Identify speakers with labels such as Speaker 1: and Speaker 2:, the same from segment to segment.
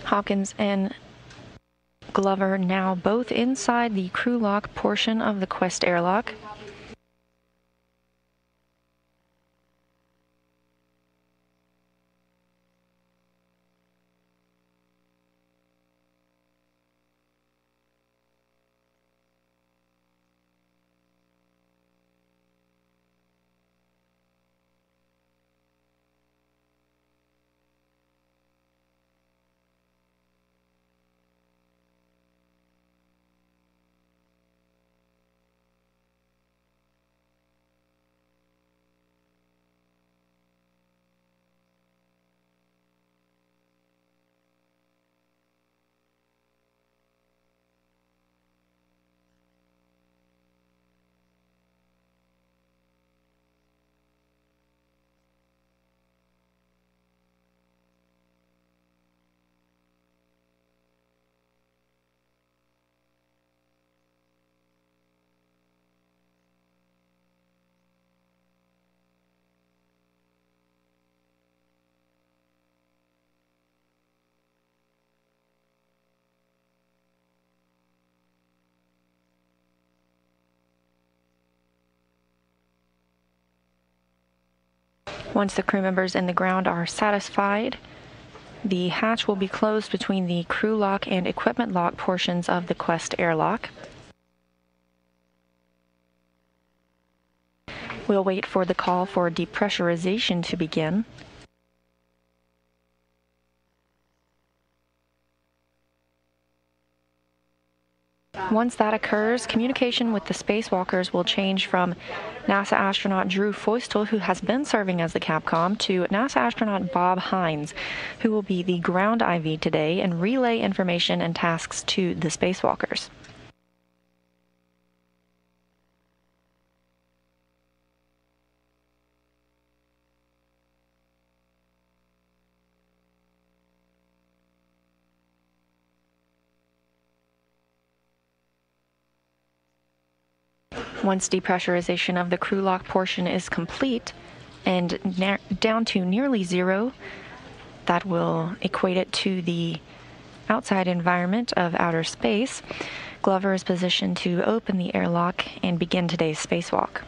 Speaker 1: Hopkins and Glover now both inside the crew lock portion of the Quest airlock. Once the crew members in the ground are satisfied, the hatch will be closed between the crew lock and equipment lock portions of the Quest airlock. We'll wait for the call for depressurization to begin. Once that occurs, communication with the spacewalkers will change from NASA astronaut Drew Feustel, who has been serving as the Capcom, to NASA astronaut Bob Hines, who will be the ground IV today and relay information and tasks to the spacewalkers. Once depressurization of the crew lock portion is complete and down to nearly zero, that will equate it to the outside environment of outer space, Glover is positioned to open the airlock and begin today's spacewalk.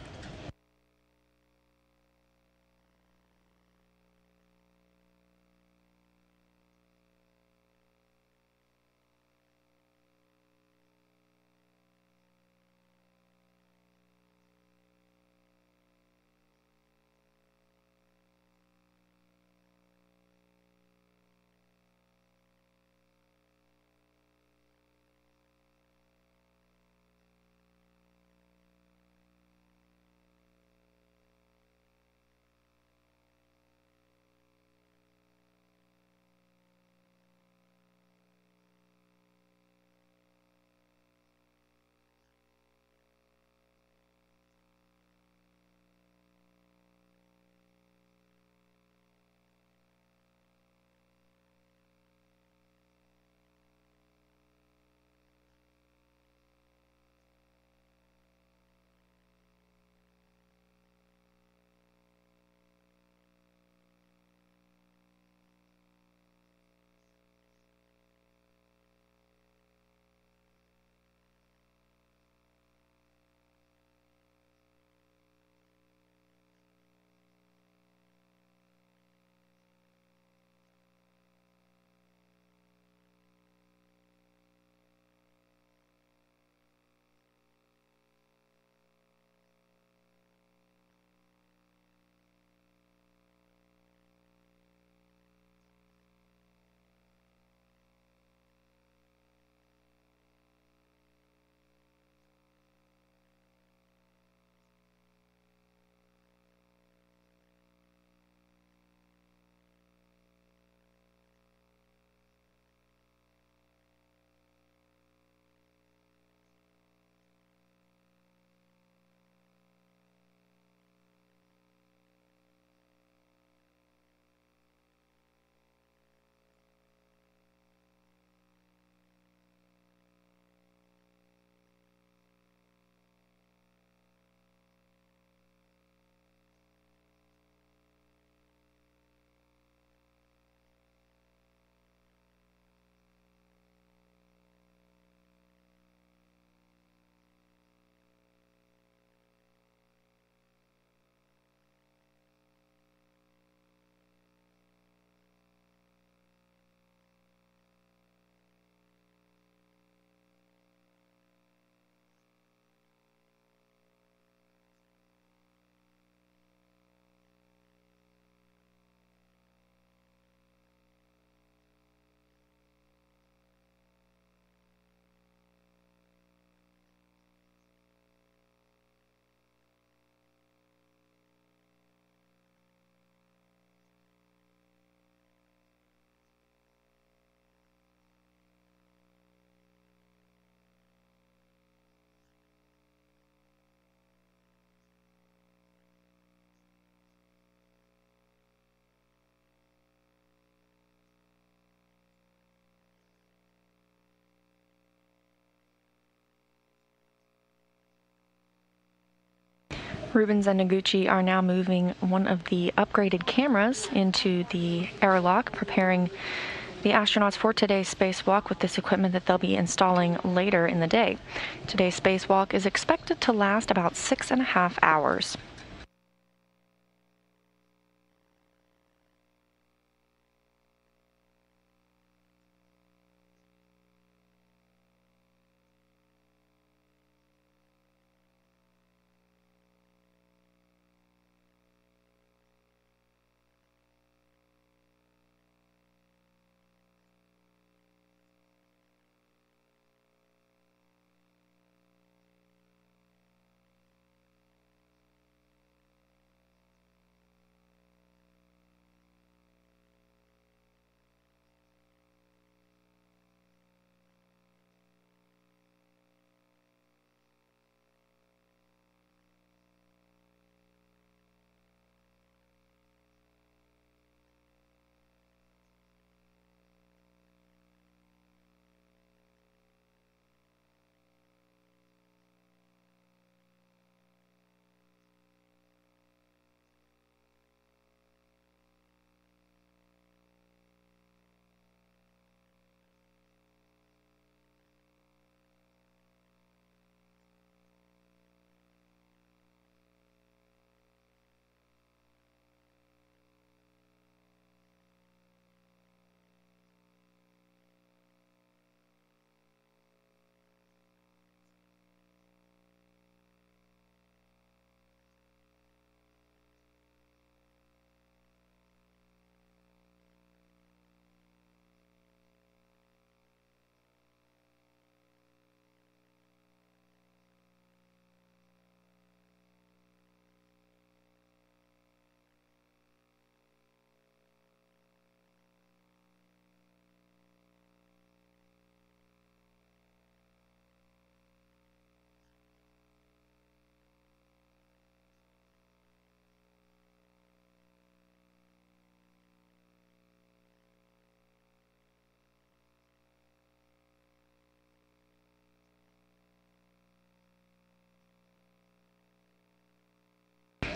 Speaker 1: Rubens and Noguchi are now moving one of the upgraded cameras into the airlock, preparing the astronauts for today's spacewalk with this equipment that they'll be installing later in the day. Today's spacewalk is expected to last about 6.5 hours.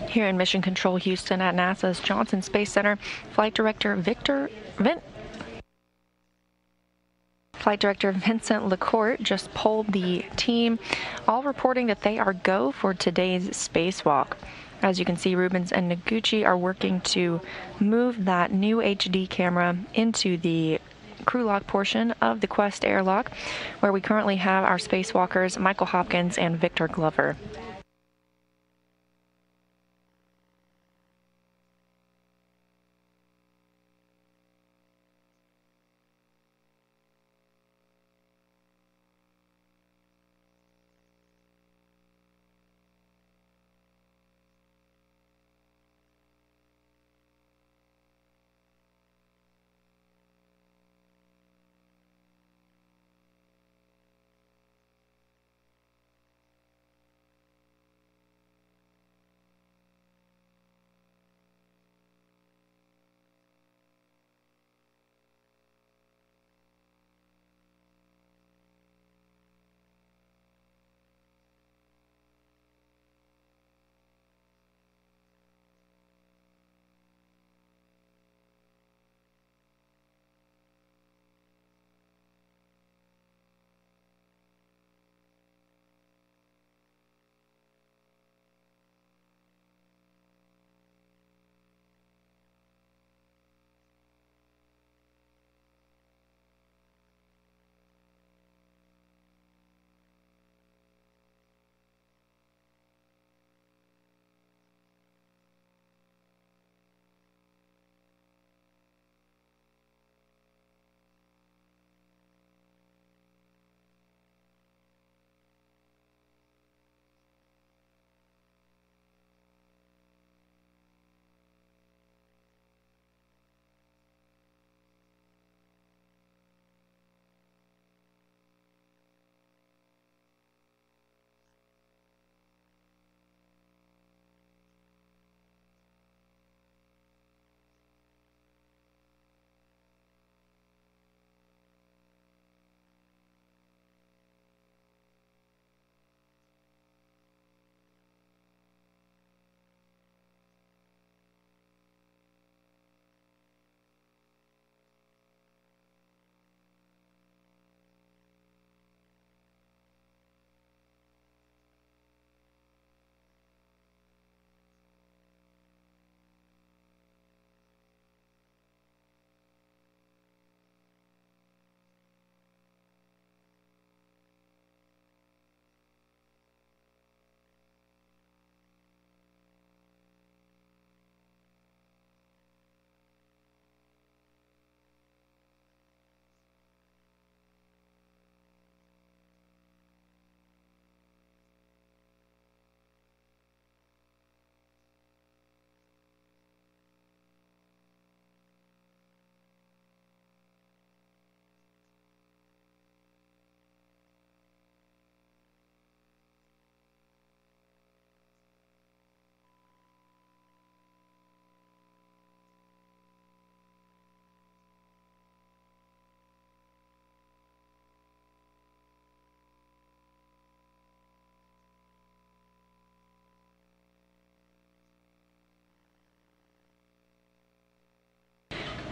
Speaker 1: Here in Mission Control Houston at NASA's Johnson Space Center, Flight Director Vincent LaCourte just polled the team, all reporting that they are go for today's spacewalk. As you can see, Rubens and Noguchi are working to move that new HD camera into the crew lock portion of the Quest airlock, where we currently have our spacewalkers Michael Hopkins and Victor Glover.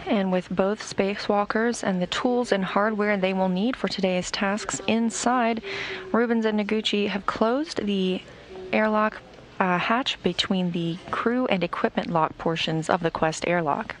Speaker 1: And with both spacewalkers and the tools and hardware they will need for today's tasks inside, Rubens and Noguchi have closed the airlock hatch between the crew and equipment lock portions of the Quest airlock.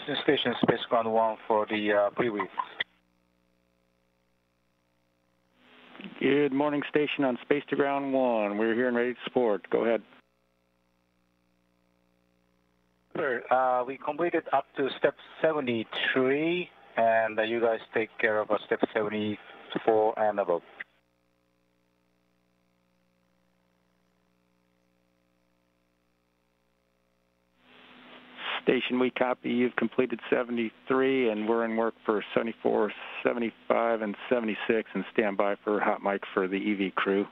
Speaker 2: Houston Station, Space Ground 1 for the pre-brief.
Speaker 3: Good morning, station on Space to Ground 1. We're here and ready to support. Go ahead.
Speaker 2: Sir, we completed up to step 73, and you guys take care of step 74 and above.
Speaker 3: Station, we copy. You've completed 73, and we're in work for 74, 75, and 76, and stand by for hot mic for the EV crew.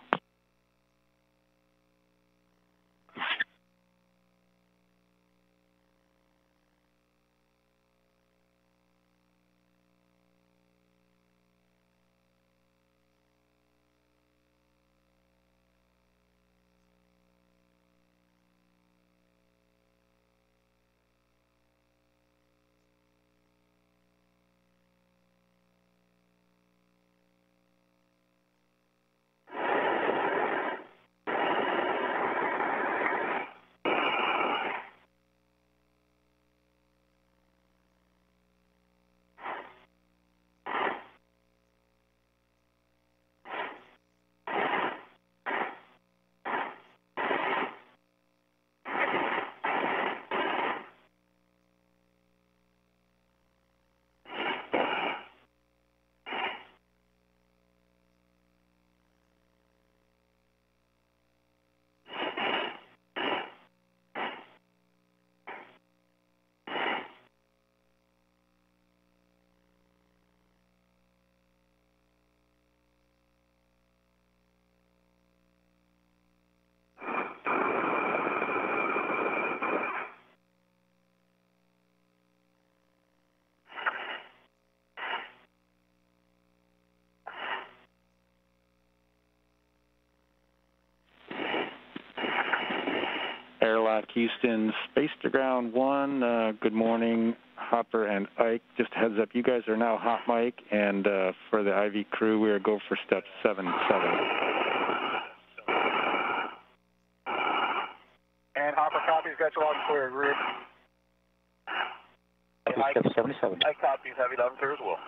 Speaker 3: Airlock Houston, Space to Ground 1. Good morning, Hopper and Ike. Just a heads up, you guys are now hot mic, and for the IV crew, we are go for step 77.
Speaker 2: And Hopper copies, got you on clear, group. Step 77. Ike copies, have you done clear as well.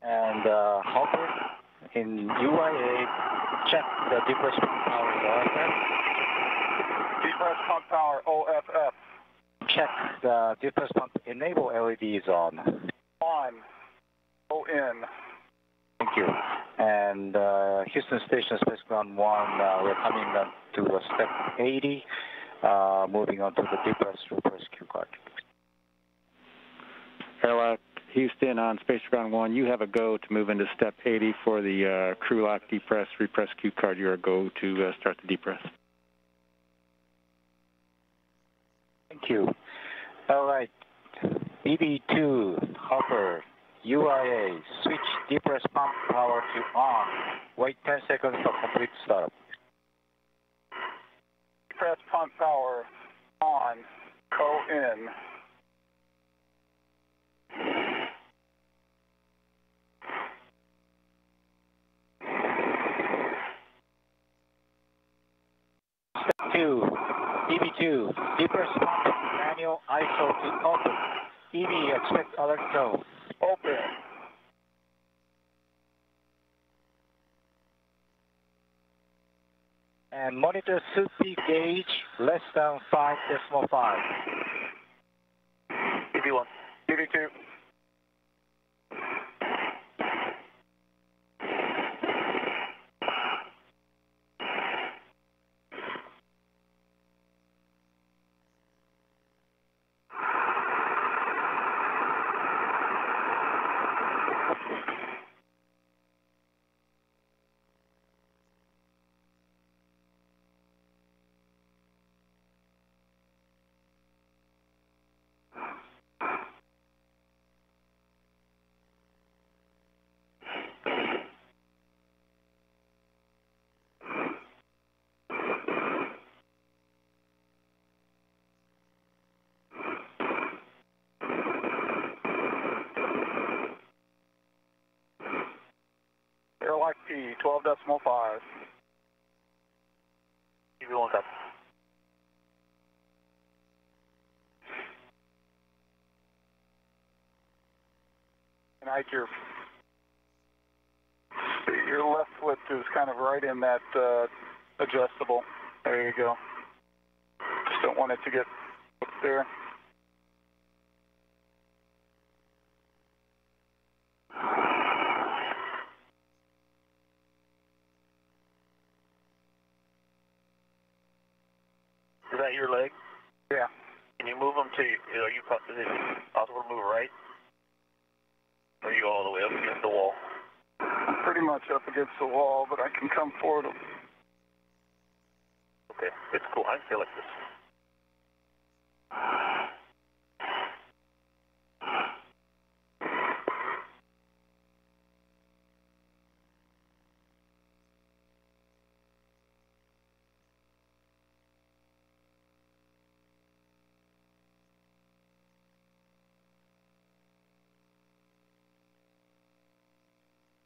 Speaker 2: And Hopper, in UIA, check the depress pump power OFF. Depress pump power OFF. Check the depress pump enable LEDs on. On. O-N. Thank you. And Houston Station, Space Ground 1, we're coming to step 80, moving on to the depress repress Q card.
Speaker 3: Airlock Houston on Space Ground 1, you have a go to move into step 80 for the crew lock depress, repress Q card. You're a go to start the depress.
Speaker 2: Thank you. All right. BB2, Hopper, UIA, switch depress pump power to on. Wait 10 seconds for complete startup. Depress pump power on. Go in. BB2, depress pump manual ISO to open. EV, expect alert go. Open. And monitor SUPI gauge less than 5.5. EV1. EV2. Airlock P, 12.5. EV1 up. And Ike, your left foot is kind of right in that adjustable. There you go. Just don't want it to get up there. Is that your leg? Yeah. Can you move them to, are you possible to move right? Or are you all the way up against the wall? I'm pretty much up against the wall, but I can come forward. Okay, it's cool. I feel like this.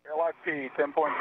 Speaker 2: Airlock P, 10.9.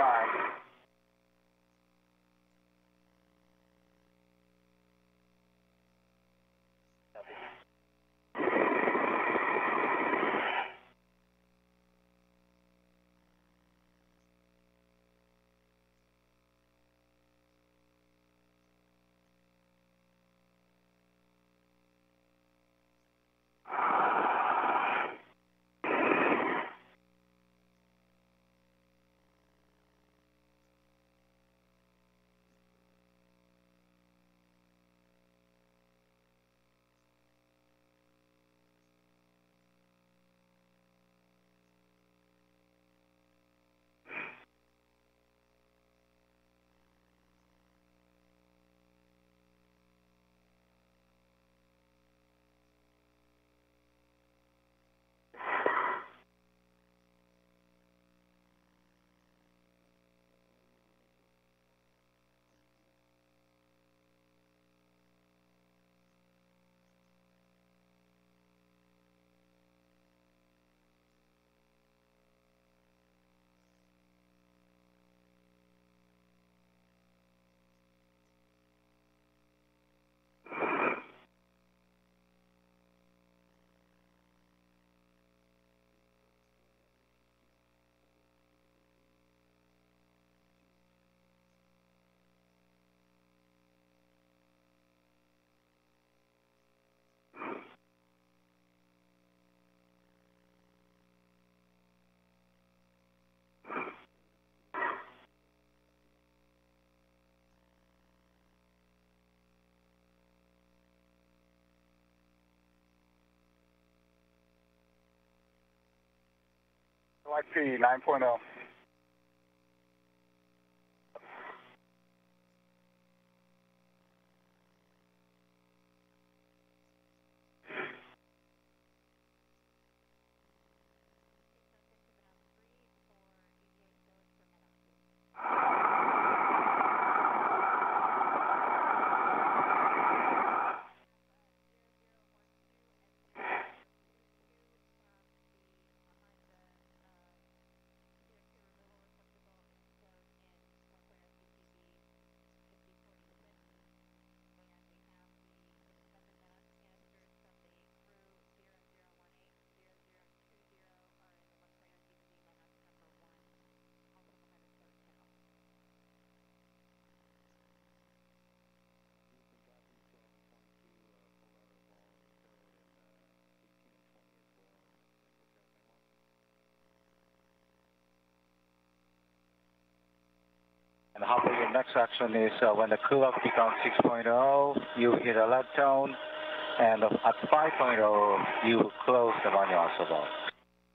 Speaker 2: Airlock P, 9.0. And Hopper, your next action is when the cool-off becomes 6.0, you hit a left tone, and at 5.0, you close the manual valve.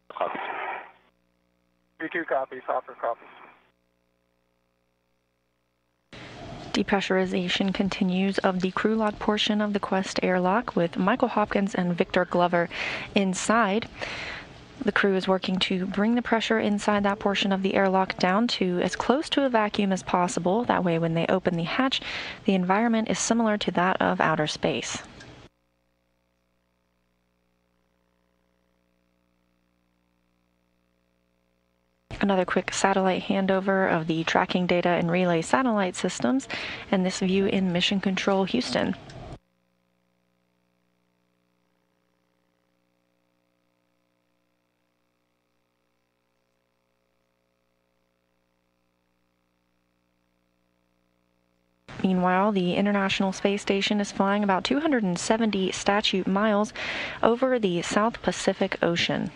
Speaker 2: Copy.
Speaker 4: 2 copies, Hopper copies.
Speaker 1: Depressurization continues of the crew lock portion of the Quest airlock with Michael Hopkins and Victor Glover inside. The crew is working to bring the pressure inside that portion of the airlock down to as close to a vacuum as possible. That way, when they open the hatch, the environment is similar to that of outer space. Another quick satellite handover of the tracking data and relay satellite systems, and this view in Mission Control Houston. Meanwhile, the International Space Station is flying about 270 statute miles over the South Pacific Ocean.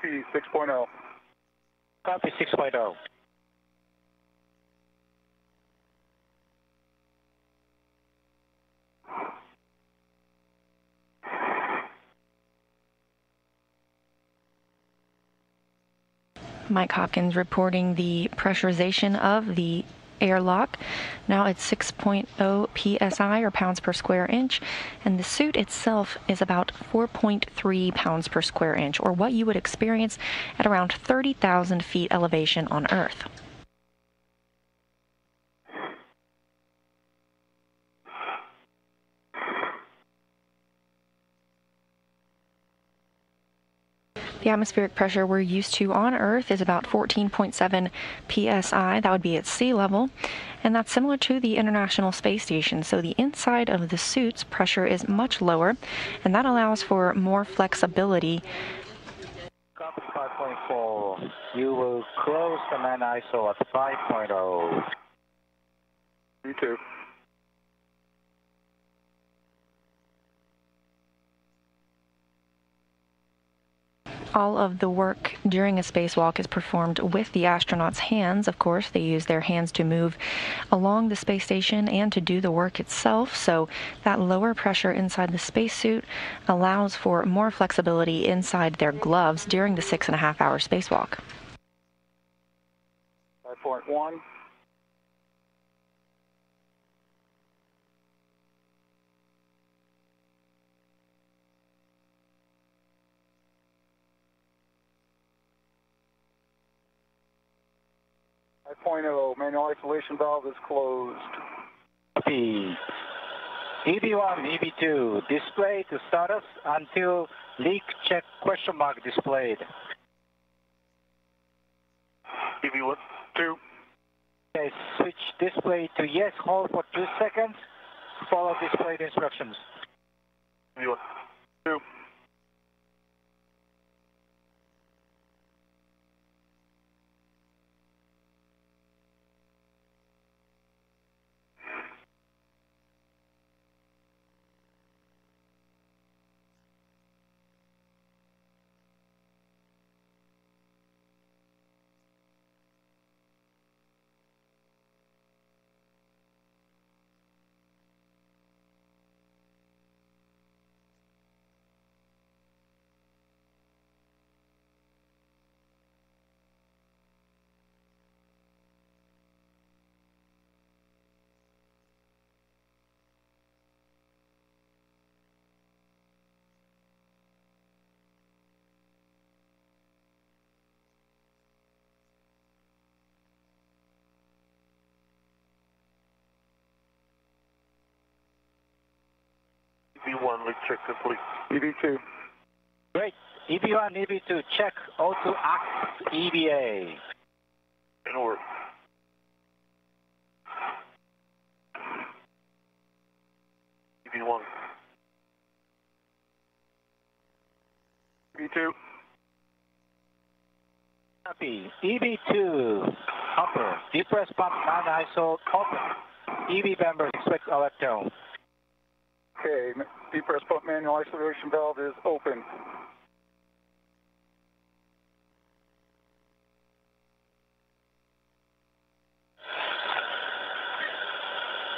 Speaker 4: OIC 6.0.
Speaker 2: Copy 6.0.
Speaker 1: Mike Hopkins reporting the pressurization of the airlock. Now it's 6.0 psi, or pounds per square inch, and the suit itself is about 4.3 pounds per square inch, or what you would experience at around 30,000 feet elevation on Earth. The atmospheric pressure we're used to on Earth is about 14.7 psi. That would be at sea level, and that's similar to the International Space Station. So the inside of the suit's pressure is much lower, and that allows for more flexibility.
Speaker 2: Copy 5.4. You will close the man ISO at 5.0.
Speaker 4: Me too.
Speaker 1: All of the work during a spacewalk is performed with the astronauts' hands. Of course, they use their hands to move along the space station and to do the work itself. So that lower pressure inside the spacesuit allows for more flexibility inside their gloves during the 6.5-hour spacewalk.
Speaker 4: 5.1. Manual isolation valve is closed.
Speaker 2: Copy. EV1, EV2, display to status until leak check question mark displayed.
Speaker 4: EV1, 2.
Speaker 2: Okay, switch display to yes, hold for 2 seconds, follow displayed instructions.
Speaker 4: EV1, 2. EV1, leak check complete. EV2.
Speaker 2: Great. EV1, EV2, check O2 act EVA.
Speaker 4: In order. EV1. EV2.
Speaker 2: Copy. EV2, upper, depress pump non-ISO, open. EV members expect alert tone.
Speaker 4: Okay, depress pump manual isolation valve is open.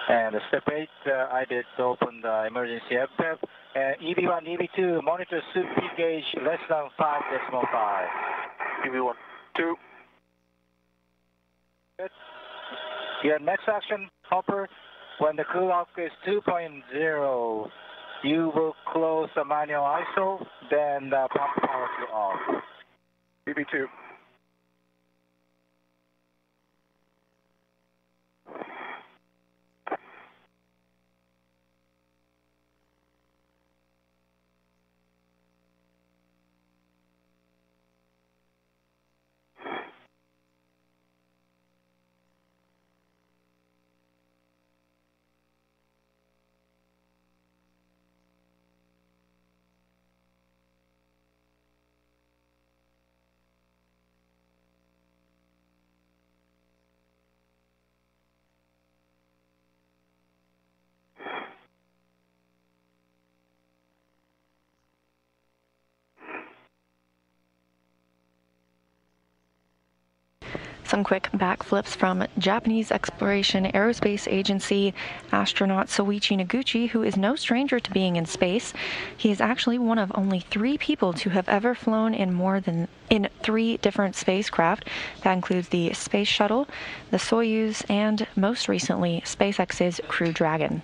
Speaker 2: And step 8, I did open the emergency FPEP. EV1, EV2, monitor soup feed gauge less than 5.5.
Speaker 4: EV1, 2.
Speaker 2: Good. Your next action, Hopper, when the cool off is 2.0, you will close the manual ISO, then the pump power to off.
Speaker 4: EV2.
Speaker 1: Some quick backflips from Japanese Exploration Aerospace Agency astronaut Soichi Noguchi, who is no stranger to being in space. He is actually one of only 3 people to have ever flown in 3 different spacecraft. That includes the Space Shuttle, the Soyuz, and most recently, SpaceX's Crew Dragon.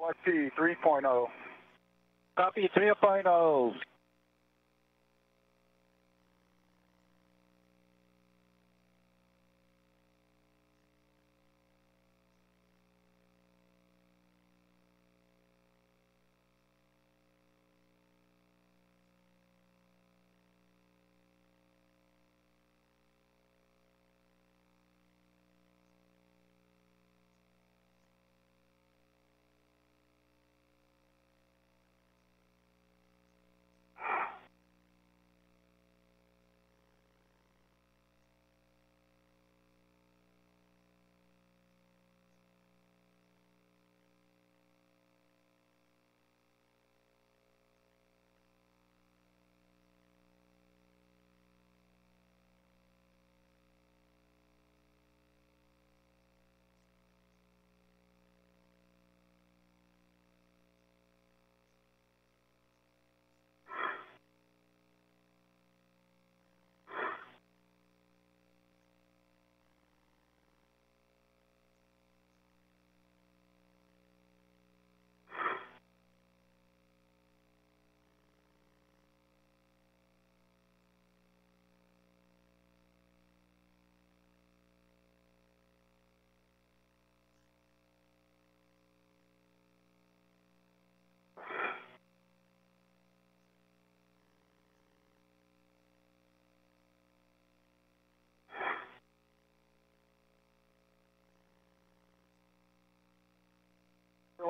Speaker 4: LT 3.0.
Speaker 2: Copy 3.0.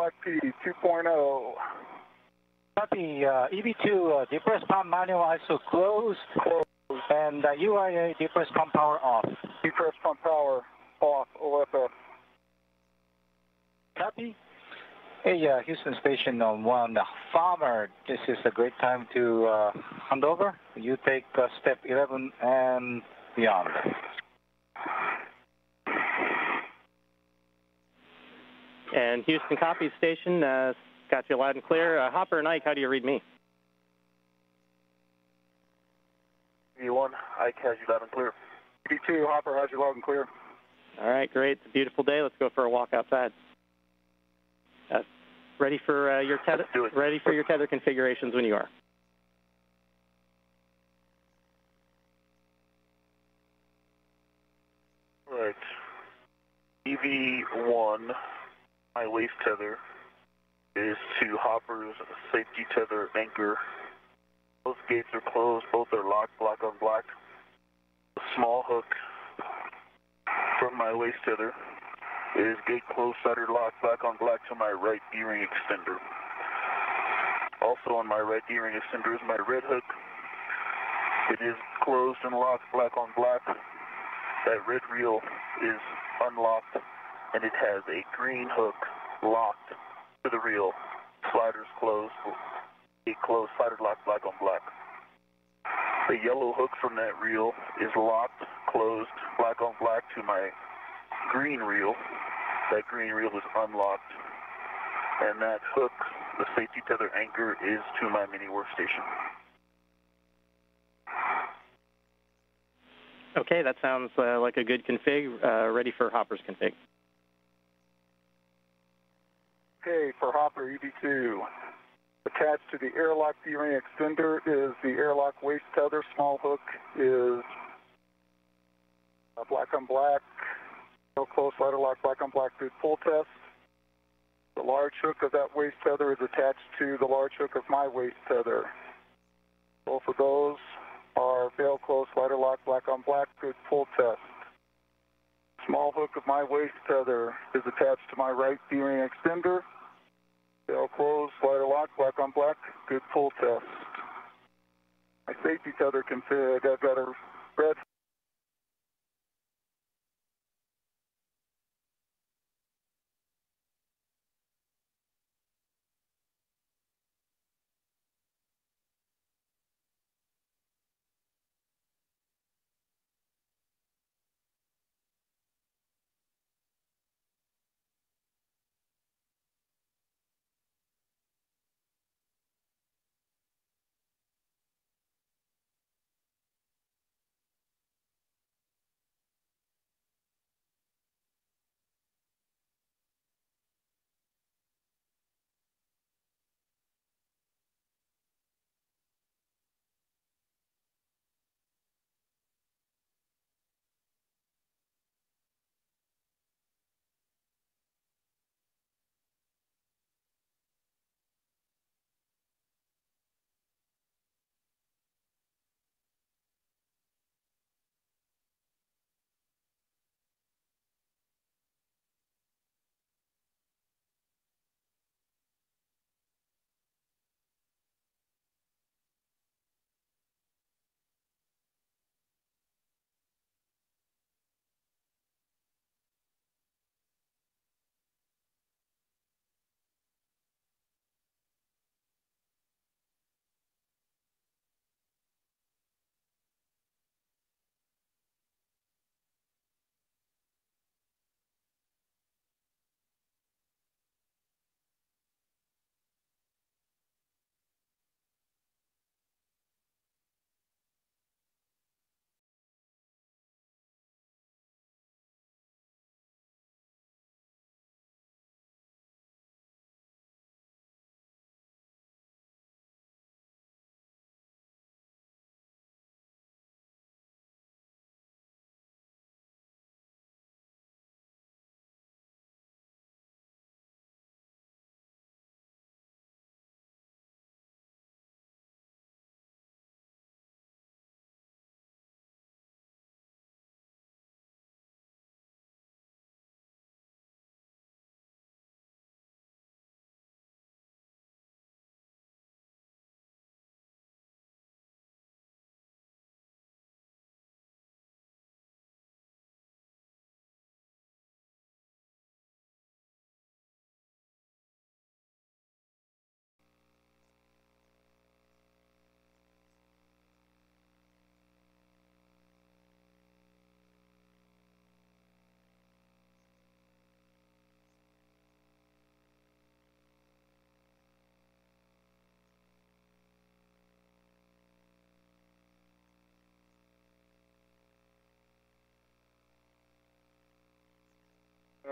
Speaker 4: LFP 2.0.
Speaker 2: Copy, EV2, depressed pump manual ISO closed, and UIA depressed pump power off.
Speaker 4: Depressed pump power off, OFF.
Speaker 2: Copy. Hey, Houston Station 1, Farmer, this is a great time to hand over. You take step 11 and beyond.
Speaker 5: And Houston copy station, got you loud and clear. Hopper and Ike, how do you read me?
Speaker 6: E1, Ike has you loud and clear.
Speaker 4: E2, Hopper has you loud and clear.
Speaker 5: All right, great. It's a beautiful day. Let's go for a walk outside. Ready for your tether? Ready for your tether configurations when you are.
Speaker 6: Right. EV1, my waist tether is to Hopper's safety tether anchor. Both gates are closed. Both are locked, black on black. A small hook from my waist tether is gate closed, soldered lock, black on black to my right D-ring extender. Also on my right D-ring extender is my red hook. It is closed and locked, black on black. That red reel is unlocked, and it has a green hook locked to the reel. Sliders closed, gate closed, soldered lock, black on black. The yellow hook from that reel is locked, closed, black on black to my green reel. That green reel is unlocked, and that hook, the safety tether anchor, is to my mini workstation.
Speaker 5: Okay, that sounds like a good config. Ready for Hopper's config.
Speaker 4: Okay, for Hopper, EV2. Attached to the airlock D-ring extender is the airlock waist tether. Small hook is black on black. No close ladder lock, black on black, good pull test. The large hook of that waist tether is attached to the large hook of my waist tether. Both of those are bail close, ladder lock, black on black, good pull test. Small hook of my waist tether is attached to my right D-ring extender. Bail closed, ladder lock, black on black, good pull test. My safety tether config, I've got a red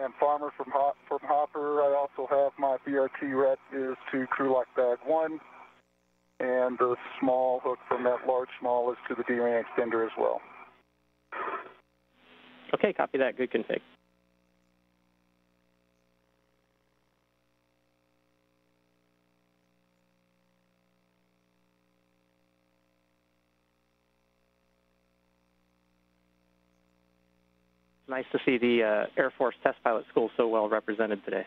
Speaker 4: And Farmer from Hopper, I also have my BRT ret is to crew lock bag 1, and the small hook from that large small is to the D-ring extender as well.
Speaker 5: Okay, copy that. Good config. Nice to see the Air Force Test Pilot School so well represented today.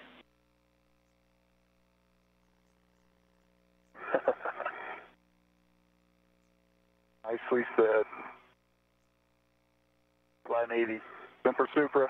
Speaker 4: Nicely said.
Speaker 6: Fly Navy.
Speaker 4: Semper Supra.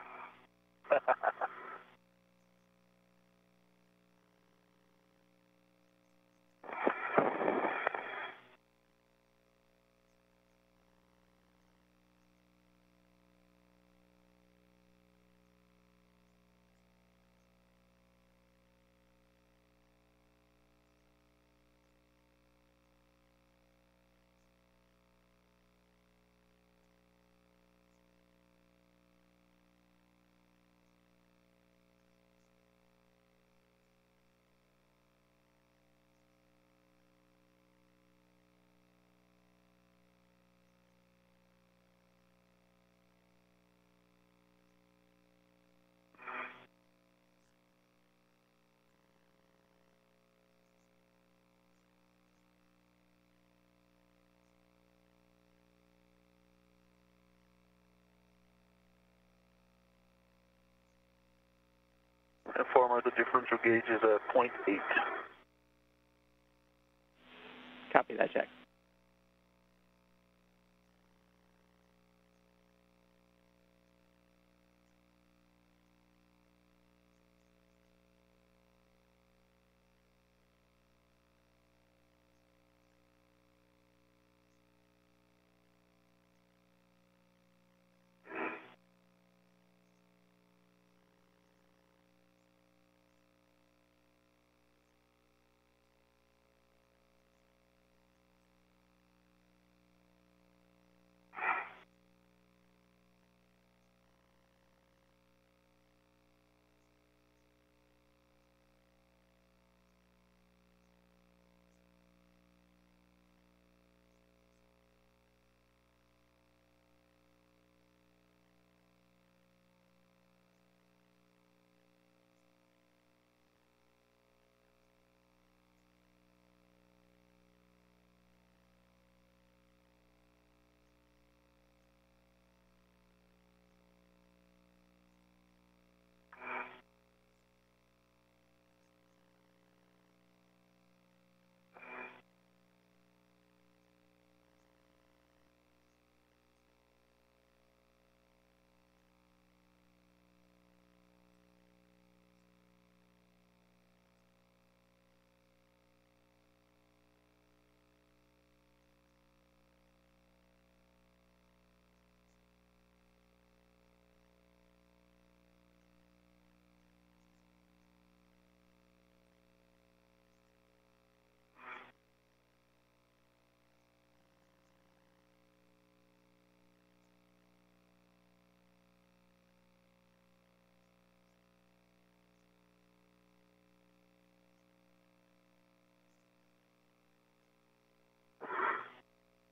Speaker 6: Informer, the differential gauge is at 0.8.
Speaker 5: Copy that, Jack.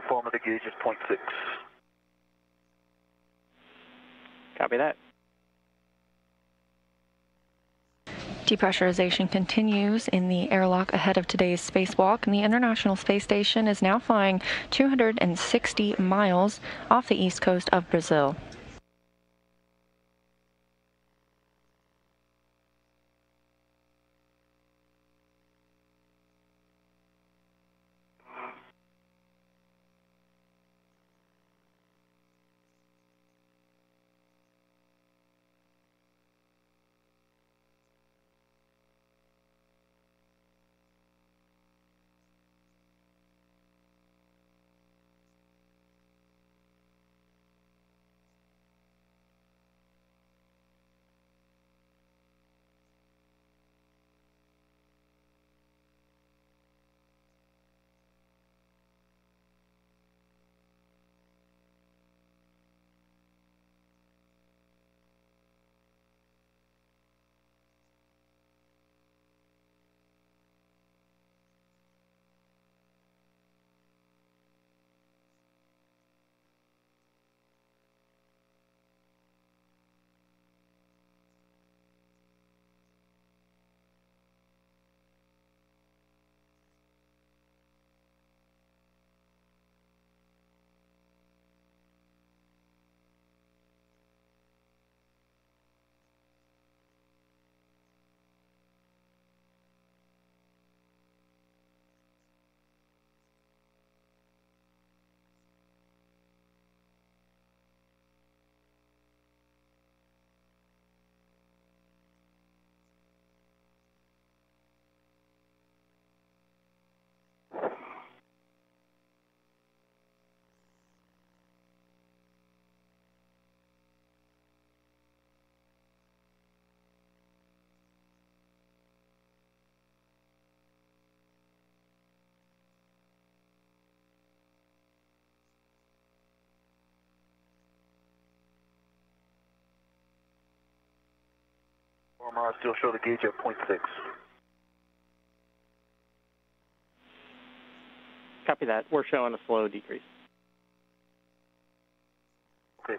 Speaker 6: Informer, the gauge is 0.6.
Speaker 5: Copy that.
Speaker 1: Depressurization continues in the airlock ahead of today's spacewalk, and the International Space Station is now flying 260 miles off the east coast of Brazil.
Speaker 6: Farmer, I still show the gauge at 0.6.
Speaker 5: Copy that. We're showing a slow decrease.
Speaker 6: Okay.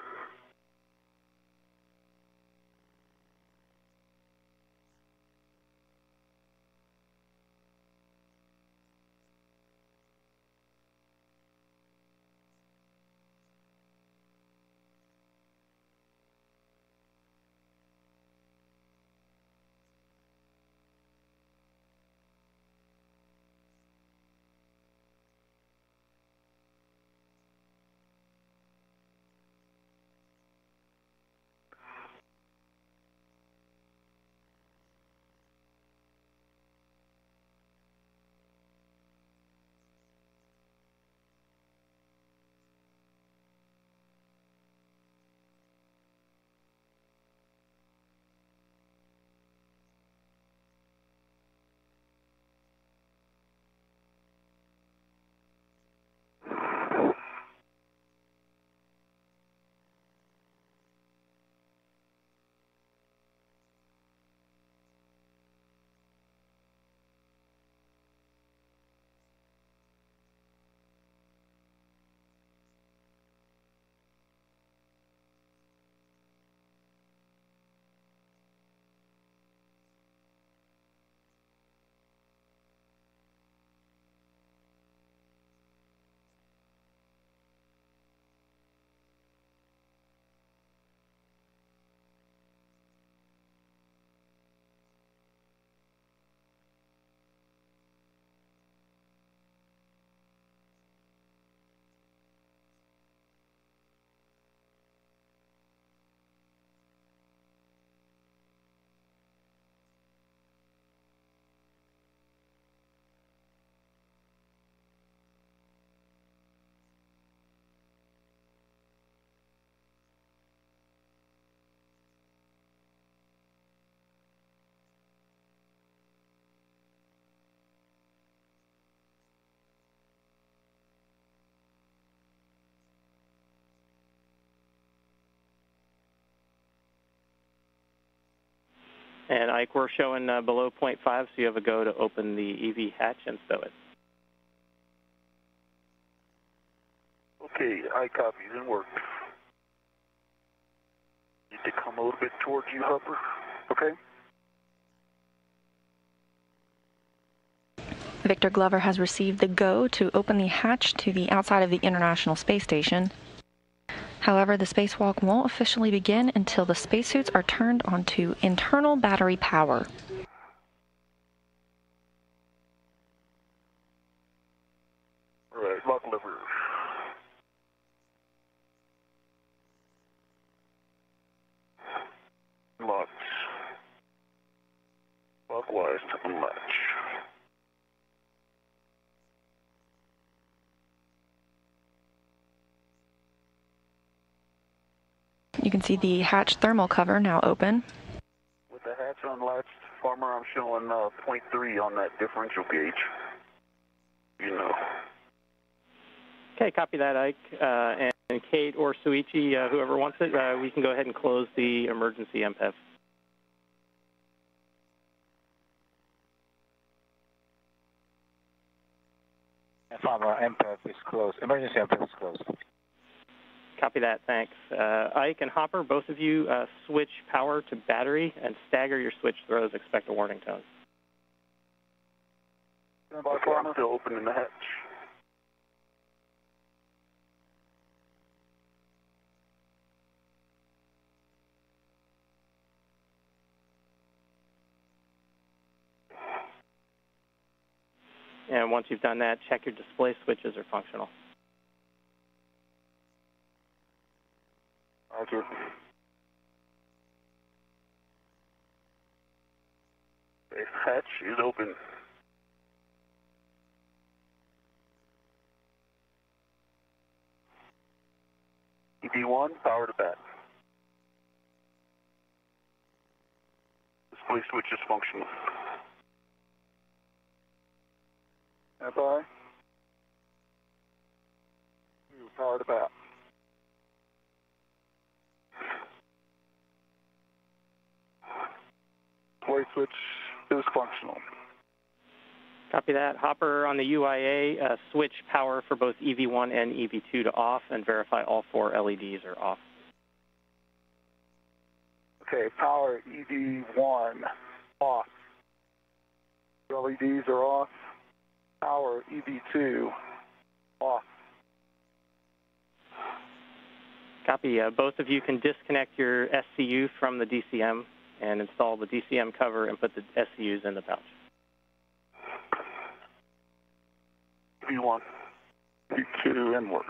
Speaker 5: And Ike, we're showing below 0.5, so you have a go to open the EV hatch and stow it.
Speaker 6: Okay, I copies and work. Need to come a little bit towards you, Hopper. Okay.
Speaker 1: Victor Glover has received the go to open the hatch to the outside of the International Space Station. However, the spacewalk won't officially begin until the spacesuits are turned onto internal battery power.
Speaker 6: All right, lock lever. Locked. Clockwise to unlatch.
Speaker 1: You can see the hatch thermal cover now open.
Speaker 6: With the hatch unlatched, Farmer, I'm showing 0.3 on that differential gauge. You know.
Speaker 5: Okay, copy that, Ike. And Kate or Suichi, whoever wants it, we can go ahead and close the emergency MPEF.
Speaker 2: Farmer, MPEF is closed. Emergency MPEF is closed.
Speaker 5: Copy that, thanks. Ike and Hopper, both of you switch power to battery and stagger your switch throws. Expect a warning tone.
Speaker 6: Okay, I'm still opening the hatch.
Speaker 5: And once you've done that, check your display switches are functional.
Speaker 6: Roger. The hatch is open. ED1, power to bat. Display switch is functional. FI. Power to bat.
Speaker 4: display switch is functional.
Speaker 5: Copy that. Hopper on the UIA, switch power for both EV1 and EV2 to off and verify all 4 LEDs are off.
Speaker 4: Okay, power EV1 off. LEDs are off. Power EV2 off.
Speaker 5: Copy. Both of you can disconnect your SCU from the DCM and install the DCM cover and put the SCUs in the pouch.
Speaker 4: V1, V2, and work.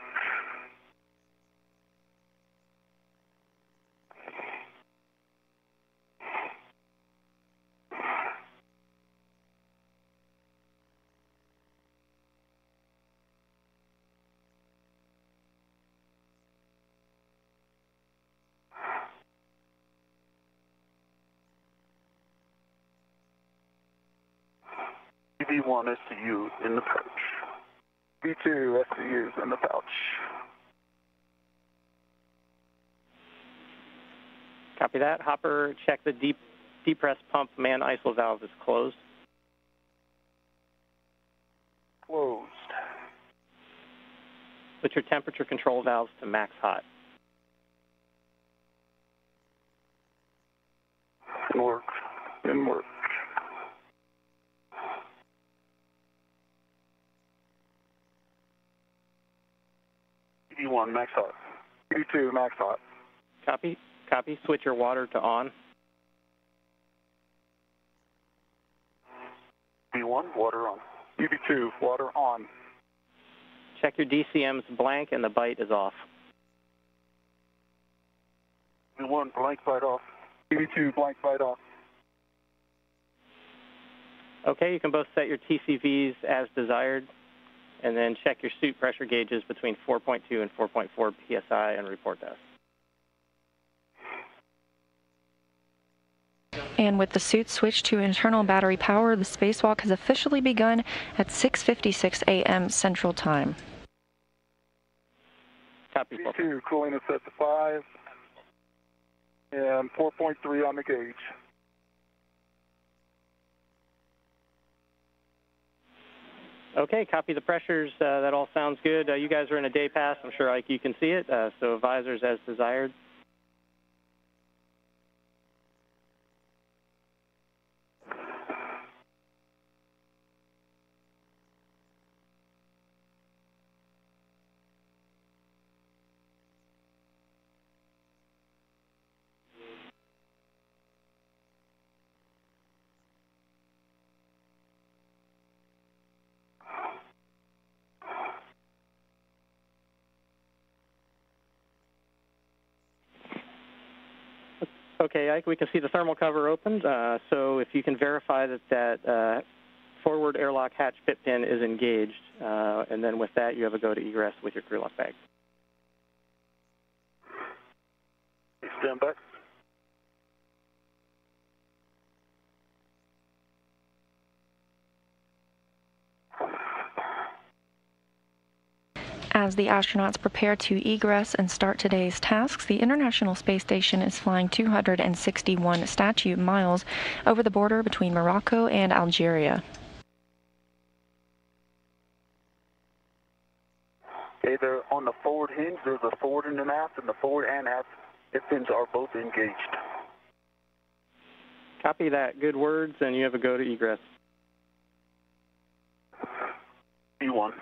Speaker 4: V1 SCU in the pouch. V2 SCUs in the pouch.
Speaker 5: Copy that. Hopper, check the depress pump man ISO valve is closed.
Speaker 4: Closed.
Speaker 5: Put your temperature control valves to max hot.
Speaker 4: In work. In work. V1 max hot. V2 max hot.
Speaker 5: Copy. Copy. Switch your water to on.
Speaker 4: V1 water on. EV2 water on.
Speaker 5: Check your DCM's blank and the bite is off.
Speaker 4: V1 blank bite off. EV2 blank bite off.
Speaker 5: Okay, you can both set your TCVs as desired, and then check your suit pressure gauges between 4.2 and 4.4 psi and report test.
Speaker 1: And with the suit switched to internal battery power, the spacewalk has officially begun at 6:56 a.m. Central Time.
Speaker 5: Copy.
Speaker 4: V2 cooling is set to 5 and 4.3 on the gauge.
Speaker 5: Okay, copy the pressures. That all sounds good. You guys are in a day pass. I'm sure, Ike, you can see it. So visors as desired. Okay, Ike, we can see the thermal cover opened. So if you can verify that forward airlock hatch pit pin is engaged, and then with that, you have a go to egress with your crew lock bag.
Speaker 4: Stand by.
Speaker 1: As the astronauts prepare to egress and start today's tasks, the International Space Station is flying 261 statute miles over the border between Morocco and Algeria.
Speaker 4: Okay, they're on the forward hinge. There's a forward and an aft, and the forward and aft pins are both engaged.
Speaker 5: Copy that. Good words, and you have a go to egress.
Speaker 4: V1.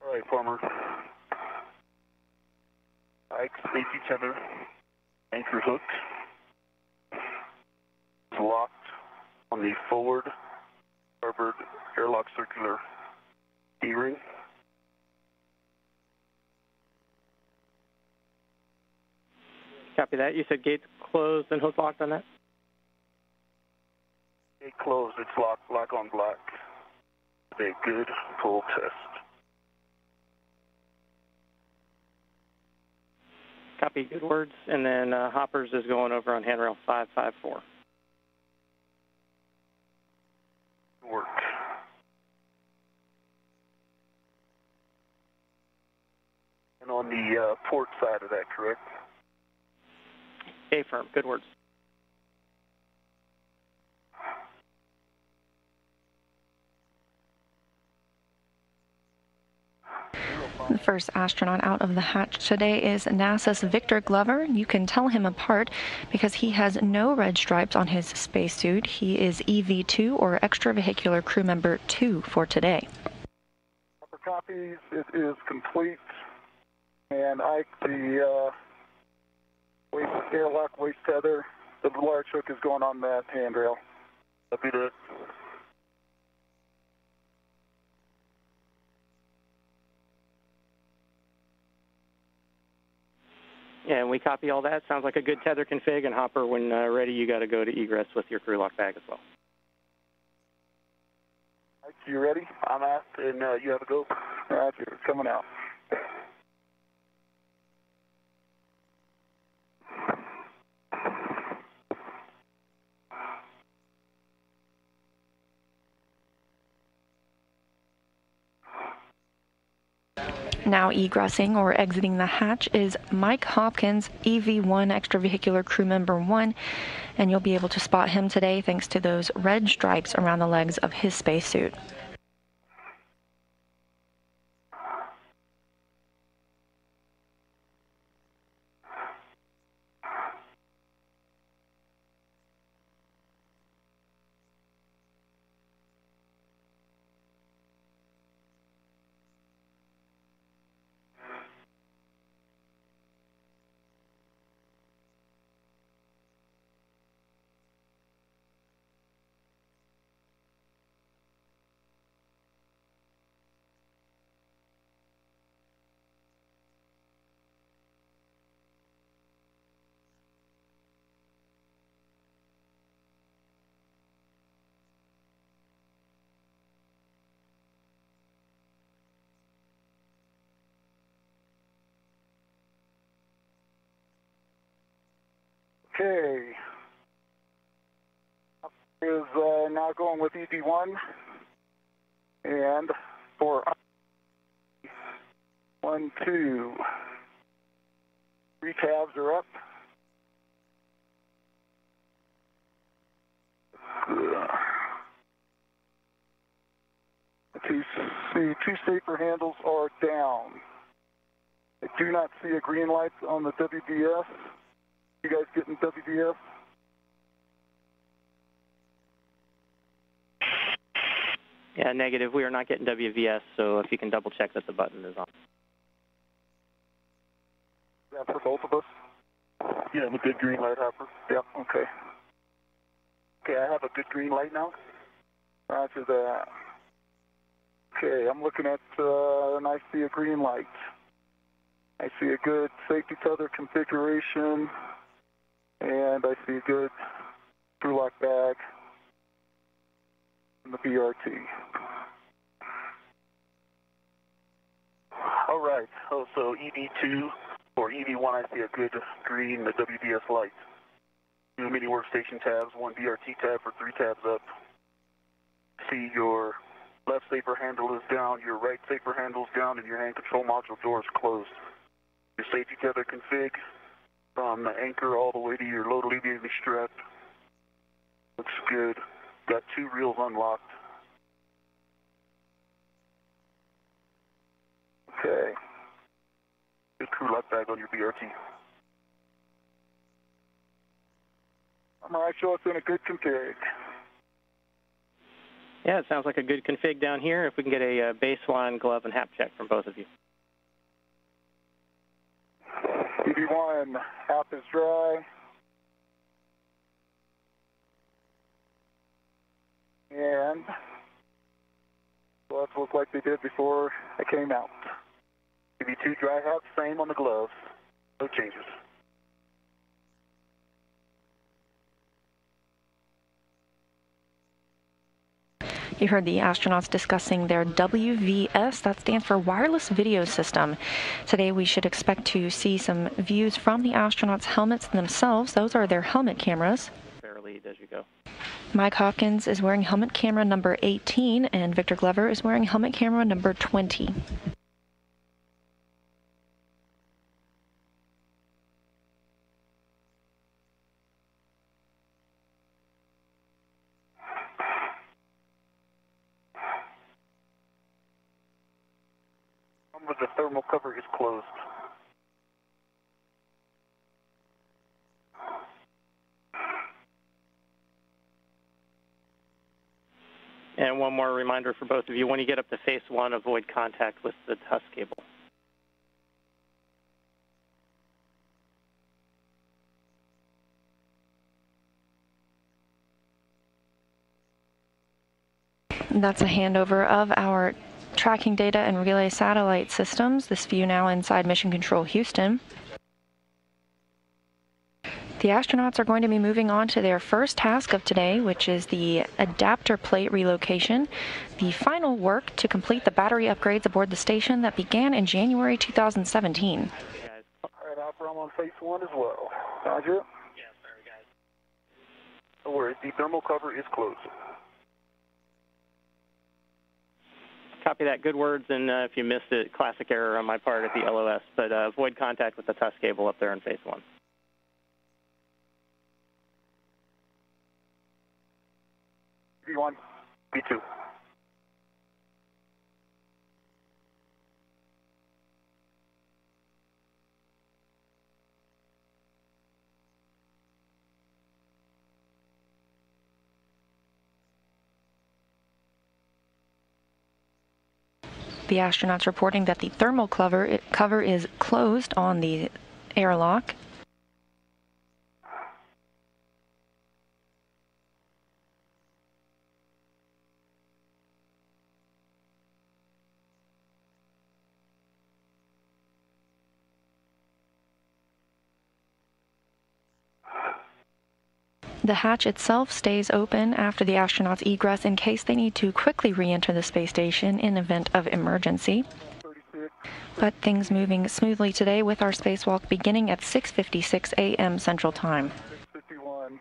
Speaker 4: All right, Farmer. I
Speaker 6: Ike's safety tether anchor hook is locked on the forward starboard airlock circular D-ring.
Speaker 5: Copy that. You said gates closed and hook locked on that?
Speaker 6: Gate closed. It's locked black on black. A good pull test.
Speaker 5: Copy. Good words. And then Hoppers is going over on handrail 554.
Speaker 6: Work. And on the port side of that, correct?
Speaker 5: A-firm. Good words.
Speaker 1: The first astronaut out of the hatch today is NASA's Victor Glover. You can tell him apart because he has no red stripes on his spacesuit. He is EV2 or extravehicular crew member 2 for today.
Speaker 4: For copies, it is complete. And Ike, the airlock waist tether, the large hook is going on that handrail.
Speaker 6: Copy that.
Speaker 5: Yeah, and we copy all that. Sounds like a good tether config. And Hopper, when ready, you got to go to egress with your crew lock bag as well.
Speaker 4: Ike, you ready?
Speaker 6: I'm asked, and you have a go.
Speaker 4: Roger, it's coming out.
Speaker 1: Now egressing or exiting the hatch is Mike Hopkins, EV1 extravehicular crew member 1, and you'll be able to spot him today thanks to those red stripes around the legs of his spacesuit.
Speaker 4: Okay. Is now going with ED1. And for 1, 2. 3 tabs are up. Two safer handles are down. I do not see a green light on the WBS. You guys getting WBS?
Speaker 5: Yeah, negative. We are not getting WVS, so if you can double check that the button is on.
Speaker 4: Is that for both of us?
Speaker 6: Yeah, I'm a good green light, Hopper.
Speaker 4: Yep, okay.
Speaker 6: Okay, I have a good green light now.
Speaker 4: Roger that. Okay, I'm looking at, and I see a green light. I see a good safety tether configuration, and I see a good crew lock bag and the BRT.
Speaker 6: All right, so EV2 or EV1, I see a good green WBS light. 2 mini workstation tabs, 1 BRT tab for 3 tabs up. See your left safer handle is down, your right safer handle is down, and your hand control module door is closed. Your safety tether config from the anchor all the way to your load alleviating strap looks good. Got 2 reels unlocked.
Speaker 4: Okay.
Speaker 6: Good crew lock bag on your BRT.
Speaker 4: I'm all right, show us in a good config.
Speaker 5: Yeah, it sounds like a good config down here. If we can get a baseline glove and hap check from both of you.
Speaker 4: TV1, half is dry. And gloves look like they did before I came out. TV2 dry half, same on the gloves. No changes.
Speaker 1: You heard the astronauts discussing their WVS, that stands for Wireless Video System. Today we should expect to see some views from the astronauts' helmets themselves. Those are their helmet cameras.
Speaker 5: Lead as you go.
Speaker 1: Mike Hopkins is wearing helmet camera number 18, and Victor Glover is wearing helmet camera number 20.
Speaker 6: The thermal cover is closed.
Speaker 5: And one more reminder for both of you, when you get up to phase 1, avoid contact with the TUS cable.
Speaker 1: That's a handover of our tracking data and relay satellite systems. This view now inside Mission Control Houston. The astronauts are going to be moving on to their first task of today, which is the adapter plate relocation, the final work to complete the battery upgrades aboard the station that began in January 2017.
Speaker 4: All right, Hopper, I'm on phase 1 as well. Roger.
Speaker 6: Yes, sorry, guys. Don't worry, the thermal cover is closed.
Speaker 5: Copy that. Good words, and if you missed it, classic error on my part at the LOS, but avoid contact with the TUS cable up there in phase 1.
Speaker 4: V1.
Speaker 6: V2.
Speaker 1: The astronauts reporting that the thermal cover is closed on the airlock. The hatch itself stays open after the astronauts egress in case they need to quickly re-enter the space station in event of emergency. But things moving smoothly today with our spacewalk beginning at 6:56 a.m. Central Time.
Speaker 4: 6:51.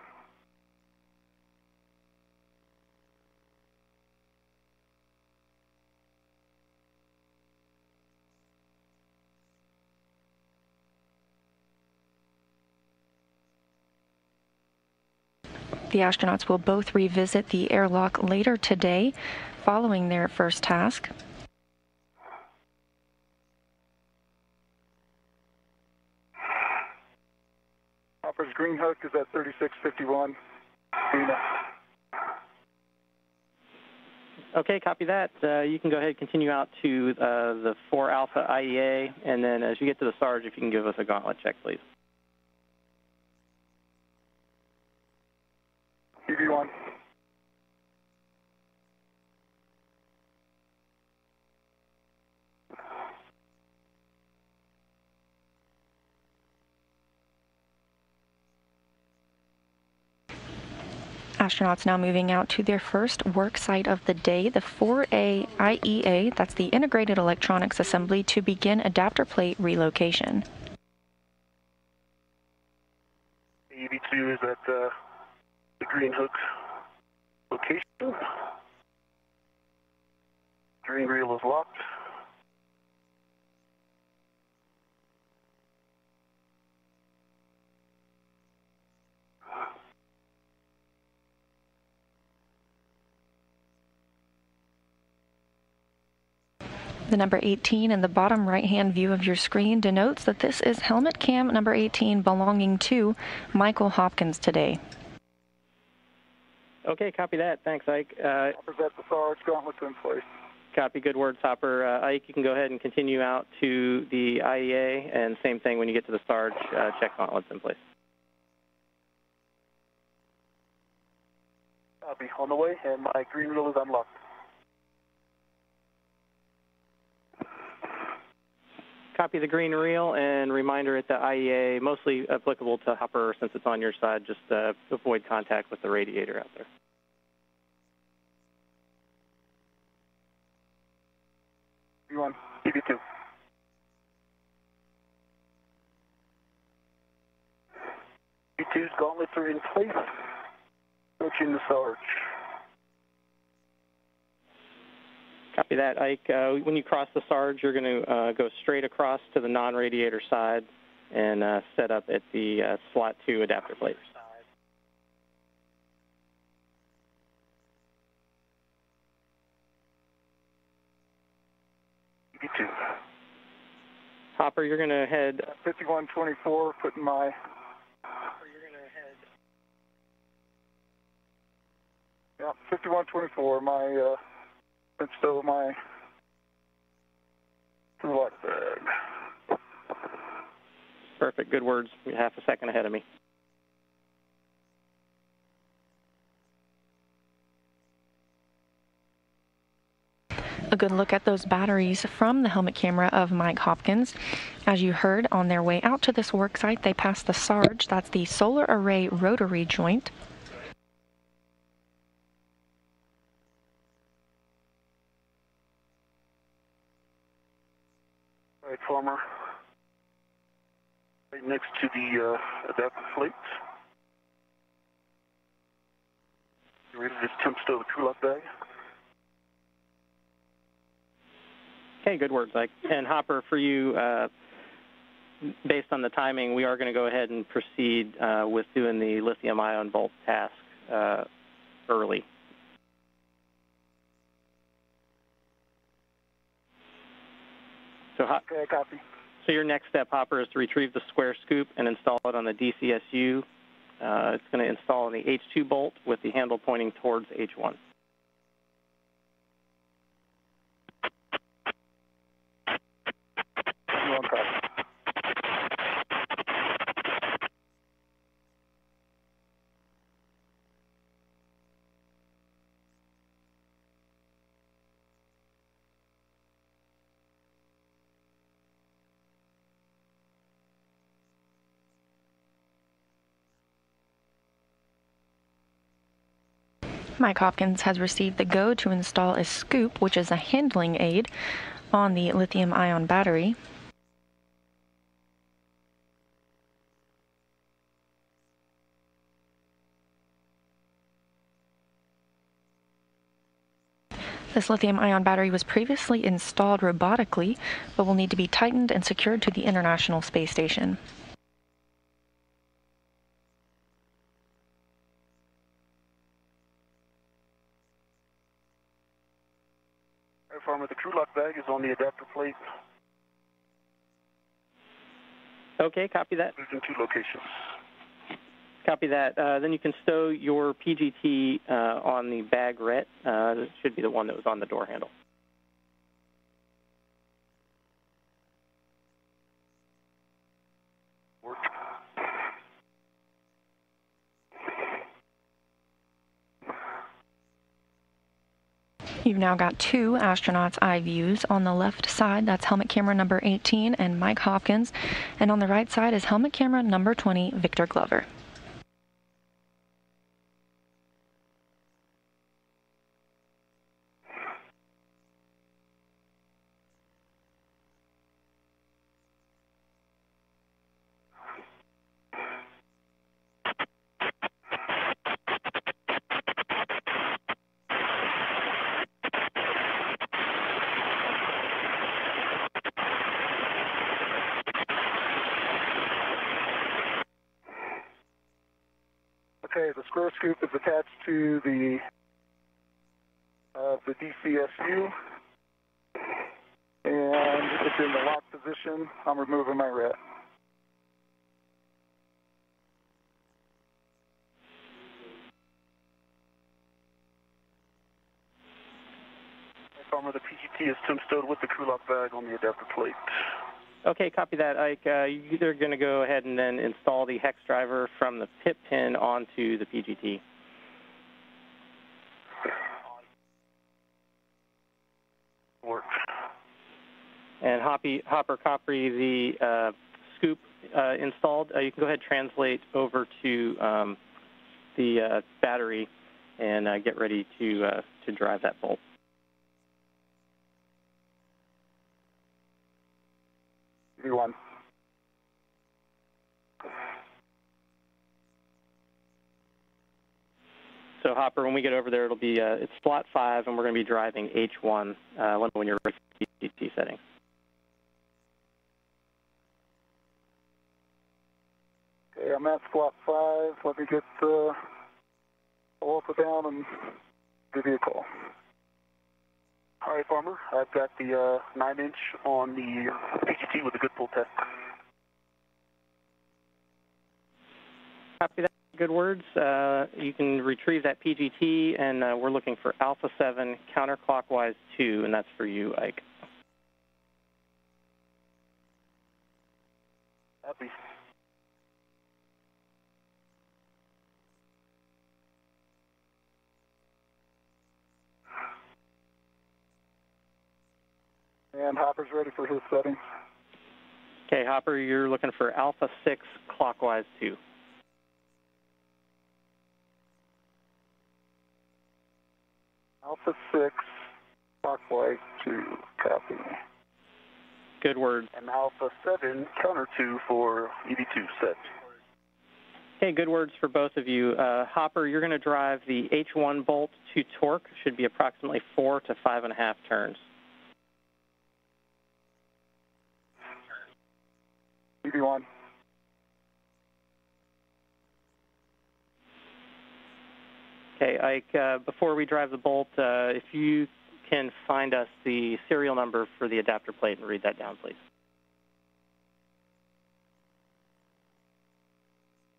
Speaker 1: The astronauts will both revisit the airlock later today following their first task.
Speaker 4: Hopper's green hook is at 3651. Green.
Speaker 5: Okay, copy that. You can go ahead and continue out to the 4 Alpha IEA, and then as you get to the Sarge, if you can give us a gauntlet check, please.
Speaker 4: TV1.
Speaker 1: Astronauts now moving out to their first work site of the day, the 4A IEA, that's the Integrated Electronics Assembly, to begin adapter plate relocation.
Speaker 6: EV2 is at the green hook location. Green reel is locked.
Speaker 1: The number 18 in the bottom right-hand view of your screen denotes that this is helmet cam number 18 belonging to Michael Hopkins today.
Speaker 5: Okay, copy that. Thanks, Ike.
Speaker 4: Hopper's at the Sarge, gauntlets in place.
Speaker 5: Copy, good words, Hopper. Ike, you can go ahead and continue out to the IEA, and same thing when you get to the Sarge, check gauntlets in place.
Speaker 6: Copy, on the way, and my green reel is unlocked.
Speaker 5: Copy the green reel, and reminder at the IEA, mostly applicable to Hopper since it's on your side, just avoid contact with the radiator out there.
Speaker 6: V1, TV2. V2's gauntlets are in place. Approaching the Sarge.
Speaker 5: Copy that, Ike. When you cross the Sarge, you're going to go straight across to the non-radiator side and set up at the slot 2 adapter plate.
Speaker 6: V2.
Speaker 5: Hopper, you're going to head
Speaker 4: 5124, putting my... Yeah, 5124, my, stow my lock bag.
Speaker 5: Perfect, good words. You're half a second ahead of me.
Speaker 1: A good look at those batteries from the helmet camera of Mike Hopkins. As you heard, on their way out to this work site, they passed the Sarge. That's the solar array rotary joint.
Speaker 6: Right, farmer. Right next to the adapter plate. You ready to just temp stow the crew lock bag?
Speaker 5: Okay, good words, Ike. And Hopper, for you, based on the timing, we are going to go ahead and proceed with doing the lithium-ion bolt task early. So,
Speaker 6: okay, copy.
Speaker 5: So your next step, Hopper, is to retrieve the square scoop and install it on the DCSU. It's going to install in the H2 bolt with the handle pointing towards H1.
Speaker 1: Mike Hopkins has received the go to install a scoop, which is a handling aid, on the lithium-ion battery. This lithium-ion battery was previously installed robotically, but will need to be tightened and secured to the International Space Station.
Speaker 6: Farmer, the crew lock bag is on the adapter plate.
Speaker 5: Okay, copy that.
Speaker 6: It's in 2 locations.
Speaker 5: Copy that. Then you can stow your PGT on the bagret. This should be the one that was on the door handle.
Speaker 6: Work.
Speaker 1: You've now got 2 astronauts' eye views. On the left side, that's helmet camera number 18 and Mike Hopkins, and on the right side is helmet camera number 20, Victor Glover.
Speaker 4: Okay, the square scoop is attached to the DCSU, and it's in the lock position. I'm removing my rat.
Speaker 6: Farmer, the PGT is stowed with the crew lock bag on the adapter plate.
Speaker 5: Okay, copy that, Ike. You're going to go ahead and then install the hex driver from the pip pin onto the PGT.
Speaker 6: Work.
Speaker 5: And Hopper, copy the scoop installed. You can go ahead and translate over to the battery and get ready to drive that bolt.
Speaker 4: V1.
Speaker 5: So Hopper, when we get over there, it'll be it's slot 5, and we're going to be driving H1 when you're ready for PGT settings.
Speaker 4: Okay, I'm at slot 5. Let me get the alpha down and give you a call.
Speaker 6: All right, Farmer, I've got the 9-inch on the PGT with a good pull test.
Speaker 5: Copy that. Good words. You can retrieve that PGT, and we're looking for Alpha 7 counterclockwise 2, and that's for you, Ike.
Speaker 6: Happy.
Speaker 4: And Hopper's ready for his settings.
Speaker 5: Okay, Hopper, you're looking for Alpha 6 clockwise 2.
Speaker 4: Alpha 6, clockwise 2, copy.
Speaker 5: Good words.
Speaker 6: And Alpha 7, counter 2 for EV2 set.
Speaker 5: Okay, good words for both of you. Hopper, you're going to drive the H1 bolt to torque. Should be approximately 4 to 5.5 turns.
Speaker 4: EV1.
Speaker 5: Okay, Ike, before we drive the bolt, if you can find us the serial number for the adapter plate and read that down, please.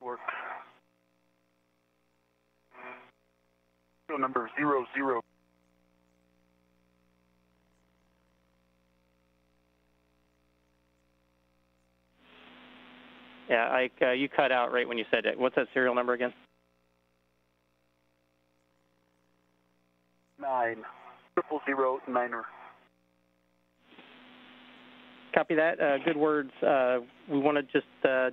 Speaker 6: Work. Serial number 00.
Speaker 5: Yeah, Ike, you cut out right when you said it. What's that serial number again?
Speaker 6: 90009er.
Speaker 5: Copy that. Good words. We want to just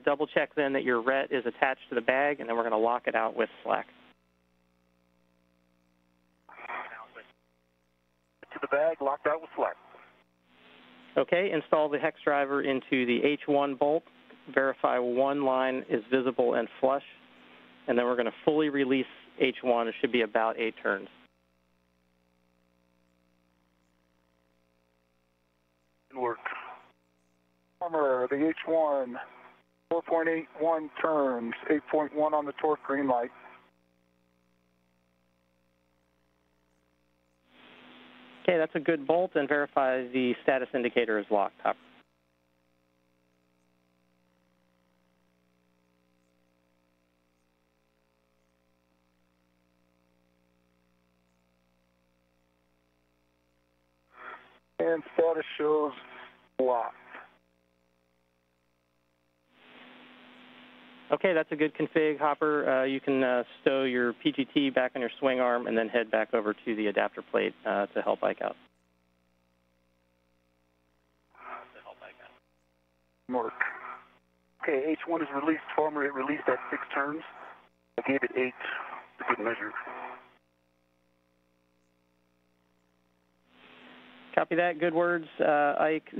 Speaker 5: double check then that your ret is attached to the bag, and then we're going to lock it out with slack.
Speaker 6: To the bag, locked out with slack.
Speaker 5: Okay, install the hex driver into the H1 bolt. Verify one line is visible and flush, and then we're going to fully release H1. It should be about 8 turns.
Speaker 6: Work.
Speaker 4: Farmer, the H1, 4.81 turns, 8.1 on the torque green light.
Speaker 5: Okay, that's a good bolt, and verify the status indicator is locked. Hopper.
Speaker 4: And status shows locked.
Speaker 5: Okay, that's a good config, Hopper. You can stow your PGT back on your swing arm and then head back over to the adapter plate to help Ike out.
Speaker 4: Work.
Speaker 6: Okay, H1 is released. Farmer, it released at 6 turns. I gave it 8. It's a good measure.
Speaker 5: Copy that. Good words, Ike.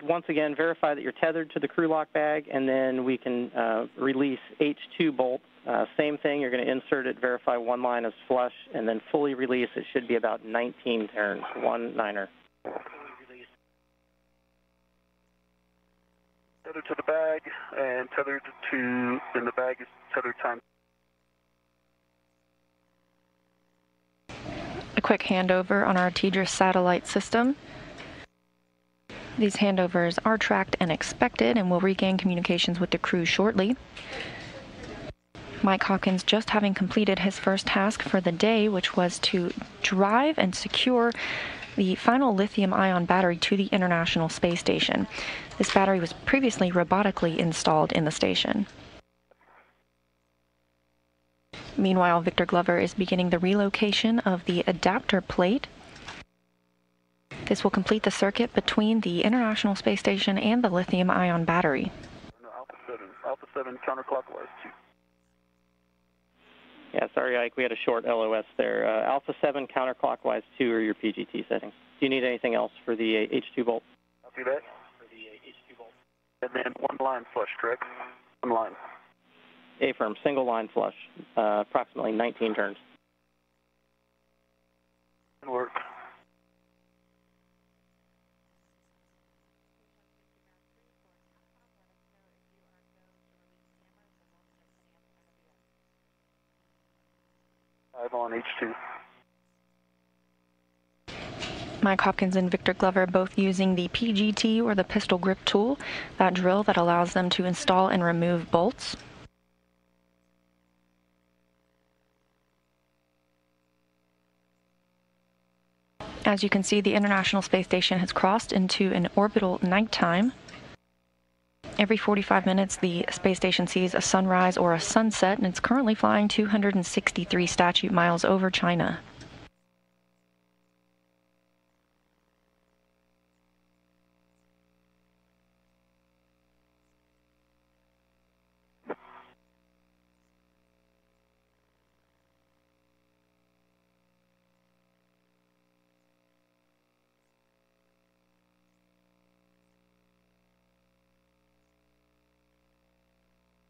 Speaker 5: Once again, verify that you're tethered to the crew lock bag, and then we can release H2 bolt. Same thing. You're going to insert it, verify one line is flush, and then fully release. It should be about 19 turns, 19er.
Speaker 6: Tethered to the bag, and tethered to, and the bag is tethered time.
Speaker 1: A quick handover on our TDRS satellite system. These handovers are tracked and expected, and we'll regain communications with the crew shortly. Mike Hawkins just having completed his first task for the day, which was to drive and secure the final lithium-ion battery to the International Space Station. This battery was previously robotically installed in the station. Meanwhile, Victor Glover is beginning the relocation of the adapter plate. This will complete the circuit between the International Space Station and the lithium-ion battery.
Speaker 6: Alpha 7 counterclockwise 2.
Speaker 5: Yeah, sorry, Ike, we had a short LOS there. Alpha 7 counterclockwise 2 are your PGT settings. Do you need anything else for the H2 bolt?
Speaker 6: I'll do that. For the H2 bolt. And then one line flush, correct? One line.
Speaker 5: A-firm, single line flush, approximately 19 turns.
Speaker 6: Good work. I'm on H2.
Speaker 1: Mike Hopkins and Victor Glover both using the PGT or the pistol grip tool, that drill that allows them to install and remove bolts. As you can see, the International Space Station has crossed into an orbital nighttime. Every 45 minutes, the space station sees a sunrise or a sunset, and it's currently flying 263 statute miles over China.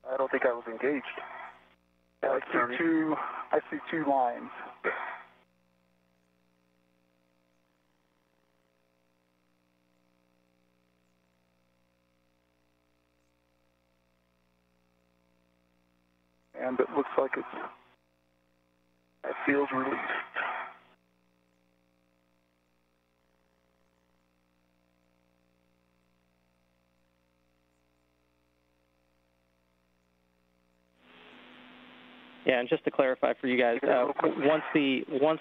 Speaker 6: I don't think I was engaged.
Speaker 4: I see two lines. And it looks like it feels released.
Speaker 5: Yeah, and just to clarify for you guys, once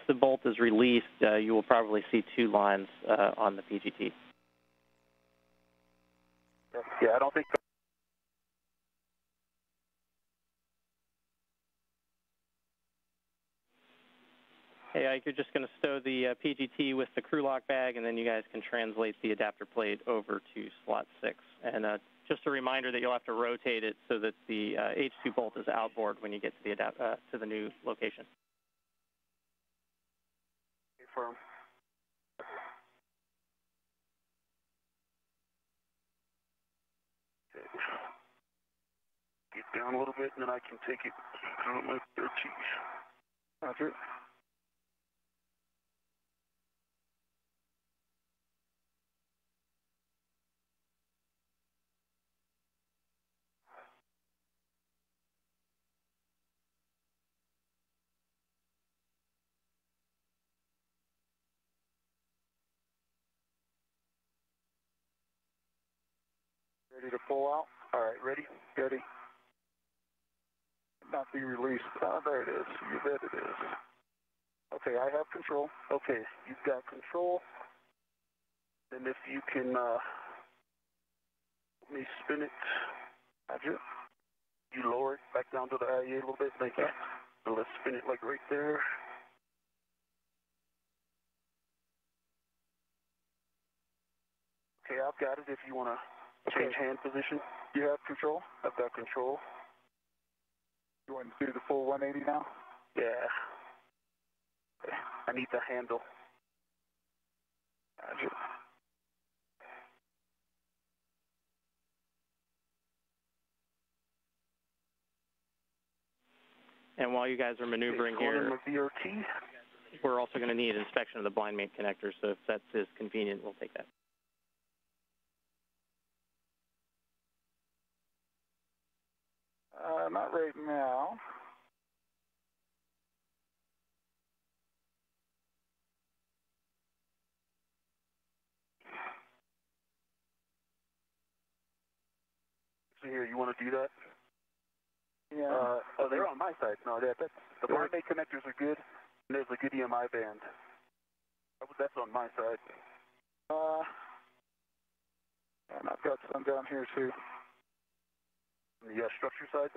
Speaker 5: the bolt is released, you will probably see two lines on the PGT.
Speaker 6: Yeah, I don't think.
Speaker 5: Hey, Ike, you're just going to stow the PGT with the crew lock bag, and then you guys can translate the adapter plate over to slot 6. And just a reminder that you'll have to rotate it so that the H2 bolt is outboard when you get to the to the new location.
Speaker 6: Firm. Get down a little bit, and then I can take it out my 13. Roger. Ready to pull out? All right, ready? Ready. Not be released. Oh, there it is. You bet it is. Okay, I have control. Okay, you've got control. And if you can, let me spin it. Roger. You lower it back down to the IEA a little bit. Thank you. So let's spin it like right there. Okay, I've got it if you want to change hand position. You have control? I've got control.
Speaker 4: You want to do the full 180 now?
Speaker 6: Yeah. Okay. I need the handle. Roger.
Speaker 5: And while you guys are maneuvering here,
Speaker 6: VRT.
Speaker 5: we're also going to need inspection of the blind mate connector, so if that's as convenient, we'll take that.
Speaker 4: Not right now.
Speaker 6: So here, you want to do that?
Speaker 4: Yeah.
Speaker 6: Oh, they're on my side. No, the blind mate connectors are good, and there's a good EMI band. That's on my side.
Speaker 4: And I've got some down here too.
Speaker 6: On the structure side?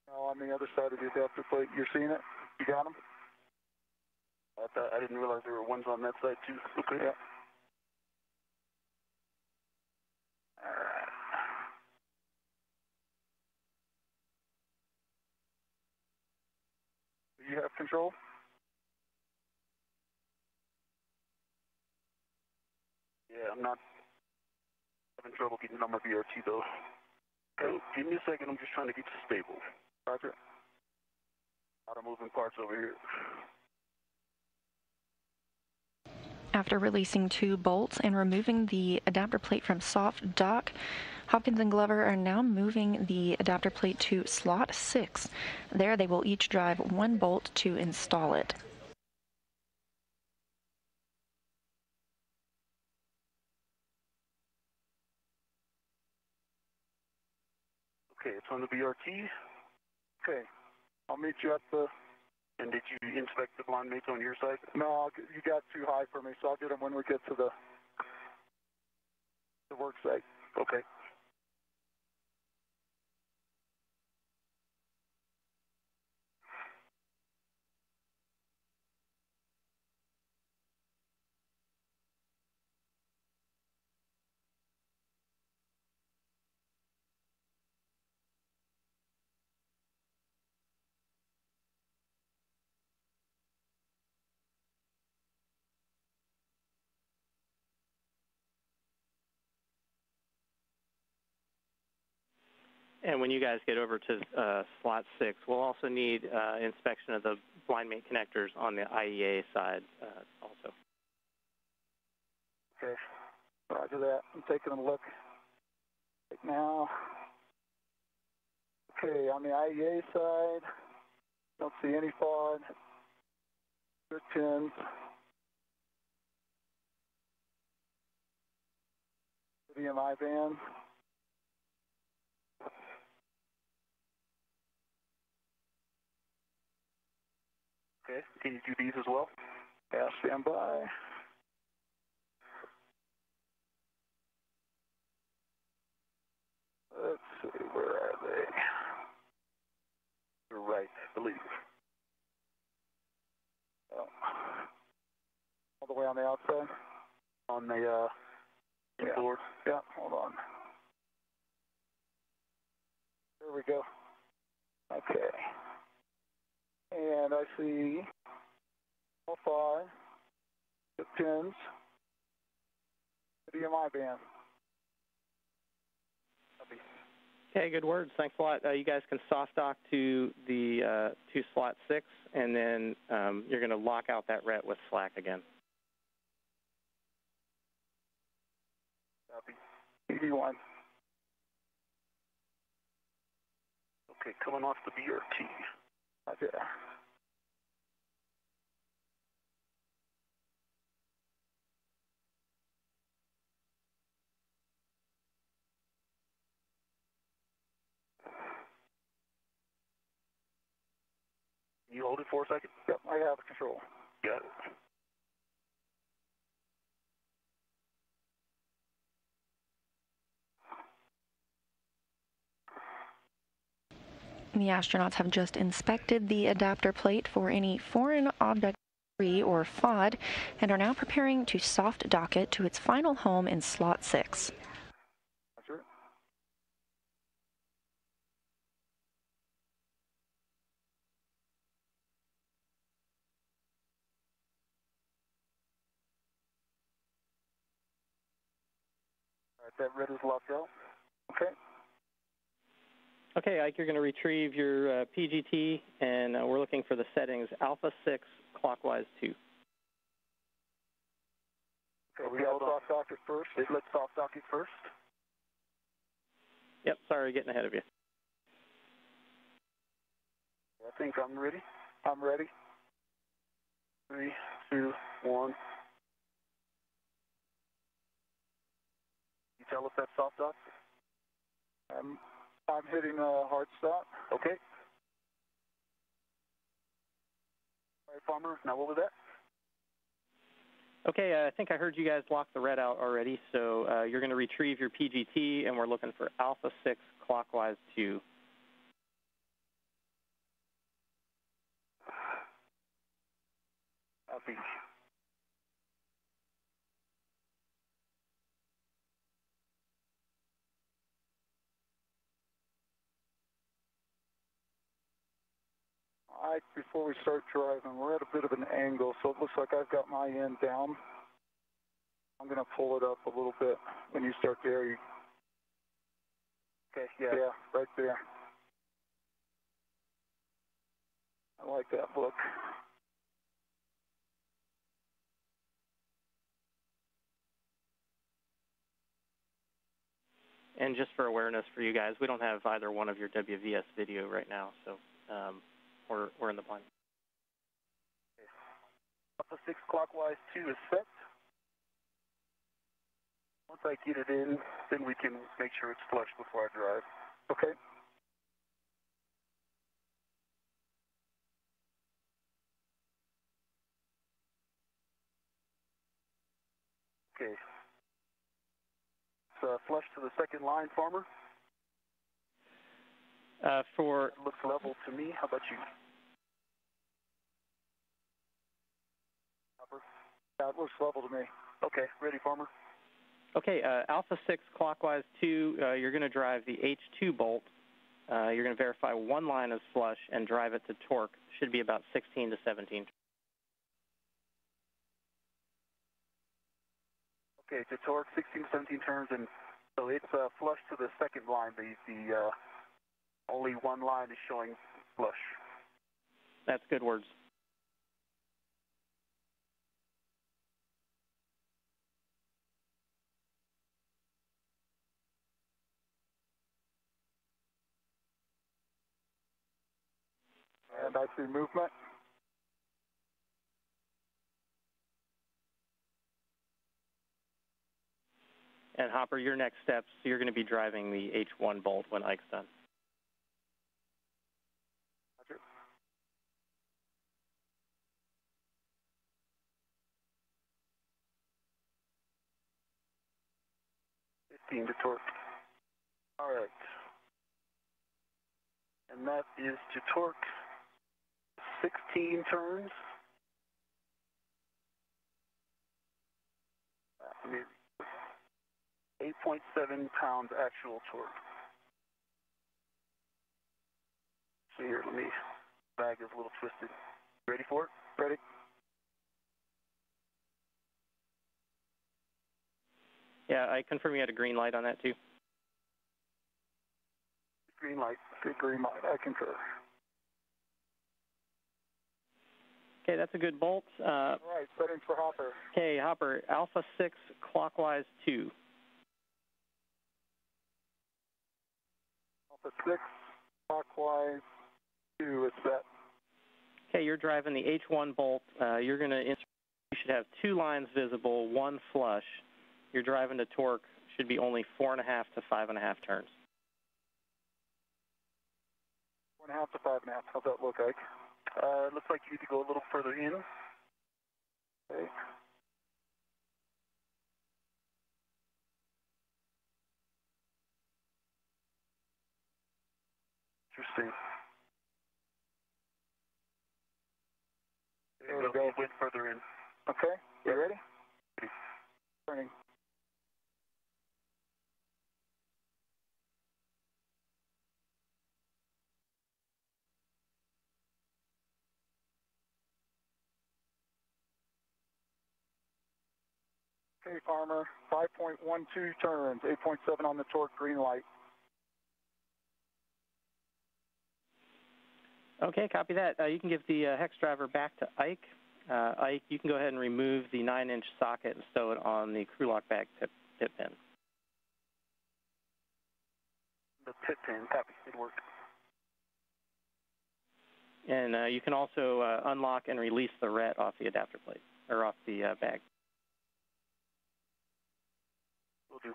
Speaker 4: No, on the other side of the adapter plate. You're seeing it? You got them?
Speaker 6: I didn't realize there were ones on that side too. Okay.
Speaker 4: Yeah.
Speaker 6: All right.
Speaker 4: Do you have control?
Speaker 6: Yeah, I'm not having trouble getting on my BRT though. Okay, give me a second, I'm just trying to get this stable.
Speaker 4: Roger.
Speaker 6: A lot of moving parts over here.
Speaker 1: After releasing 2 bolts and removing the adapter plate from soft dock, Hopkins and Glover are now moving the adapter plate to slot 6. There they will each drive 1 bolt to install it.
Speaker 6: Okay, it's on the BRT.
Speaker 4: Okay. I'll meet you at the...
Speaker 6: And did you inspect the blind mates on your side?
Speaker 4: No, you got too high for me, so I'll get them when we get to the work site.
Speaker 6: Okay.
Speaker 5: And when you guys get over to slot 6, we'll also need inspection of the blind mate connectors on the IEA side also.
Speaker 4: Okay. Roger that. I'm taking a look right now. Okay, on the IEA side, don't see any fog. Good pins. lithium-ion band.
Speaker 6: Okay, can you do these as well?
Speaker 4: Yeah, stand by. Let's see, where are they?
Speaker 6: You're right, I believe.
Speaker 4: Oh. All the way on the outside?
Speaker 6: On the floor?
Speaker 4: Yeah, hold on. There we go. Okay. And I see all 5 the pins, lithium-ion band.
Speaker 5: Okay, good words. Thanks a lot. You guys can soft dock to the to slot 6, and then you're going to lock out that ret with slack again.
Speaker 6: Copy.
Speaker 4: EV1.
Speaker 6: Okay, coming off the BRT.
Speaker 4: Okay.
Speaker 6: You hold it for a second?
Speaker 4: Yep, I have control.
Speaker 6: Got it.
Speaker 1: The astronauts have just inspected the adapter plate for any foreign object debris or FOD and are now preparing to soft dock it to its final home in slot 6.
Speaker 4: Roger. All right, that red is locked out. Okay.
Speaker 5: Okay, Ike, you're going to retrieve your PGT, and we're looking for the settings Alpha 6, clockwise 2.
Speaker 4: Okay, we got soft dock it first.
Speaker 6: Let's soft dock it first.
Speaker 5: Yep, sorry, getting ahead of you.
Speaker 6: I think I'm ready.
Speaker 4: I'm ready.
Speaker 6: 3, 2, 1. You tell us that's soft dock?
Speaker 4: I'm hitting a hard stop.
Speaker 6: Okay.
Speaker 4: All right, Farmer. Now what was that?
Speaker 5: Okay, I think I heard you guys lock the red out already, so you're going to retrieve your PGT, and we're looking for Alpha 6 clockwise 2.
Speaker 4: Copy. All right, before we start driving, we're at a bit of an angle, so it looks like I've got my end down. I'm going to pull it up a little bit when you start there. Okay, yeah, right there. I like that look.
Speaker 5: And just for awareness for you guys, we don't have either one of your WVS video right now, so we're in the blind.
Speaker 4: Alpha 6 clockwise 2 is set. Once I get it in, then we can make sure it's flush before I drive. Okay. Okay. It's flush to the second line, Farmer.
Speaker 5: It
Speaker 4: looks level to me. How about you? That looks level to me. Okay, ready, Farmer.
Speaker 5: Okay, Alpha 6 clockwise 2, you're going to drive the H2 bolt. You're going to verify one line is flush and drive it to torque. Should be about 16 to 17.
Speaker 4: Okay, to torque, 16 to 17 turns, and so it's flush to the second line. The only one line is showing flush.
Speaker 5: That's good words.
Speaker 4: And I see movement.
Speaker 5: And Hopper, your next steps, you're going to be driving the H1 bolt when Ike's done.
Speaker 4: Roger. 15 to torque. All right. And that is to torque 16 turns. 8.7 pounds actual torque. So here, let me, bag is a little twisted. Ready for it? Ready?
Speaker 5: Yeah, I confirm you had a green light on that too.
Speaker 4: Green light. Good green light. I concur.
Speaker 5: Okay, that's a good bolt.
Speaker 4: All right, setting for Hopper.
Speaker 5: Okay, Hopper, Alpha 6 clockwise 2.
Speaker 4: Alpha 6 clockwise 2 is set.
Speaker 5: Okay, you're driving the H1 bolt. You're going to insert, you should have two lines visible, one flush. You're driving to torque, should be only 4.5 to 5.5 turns.
Speaker 4: 4.5 to 5.5. How's that look, Ike? It looks like you need to go a little further in. Okay. Interesting. There we go. Went further in. Okay. You ready? Turning. Okay, Farmer. 5.12 turns. 8.7 on the torque. Green light.
Speaker 5: Okay, copy that. You can give the hex driver back to Ike. Ike, you can go ahead and remove the 9-inch socket and stow it on the crew lock bag pit pin.
Speaker 4: The pit pin, copy. It worked.
Speaker 5: And you can also unlock and release the rat off the adapter plate, or off the bag.
Speaker 4: Will do.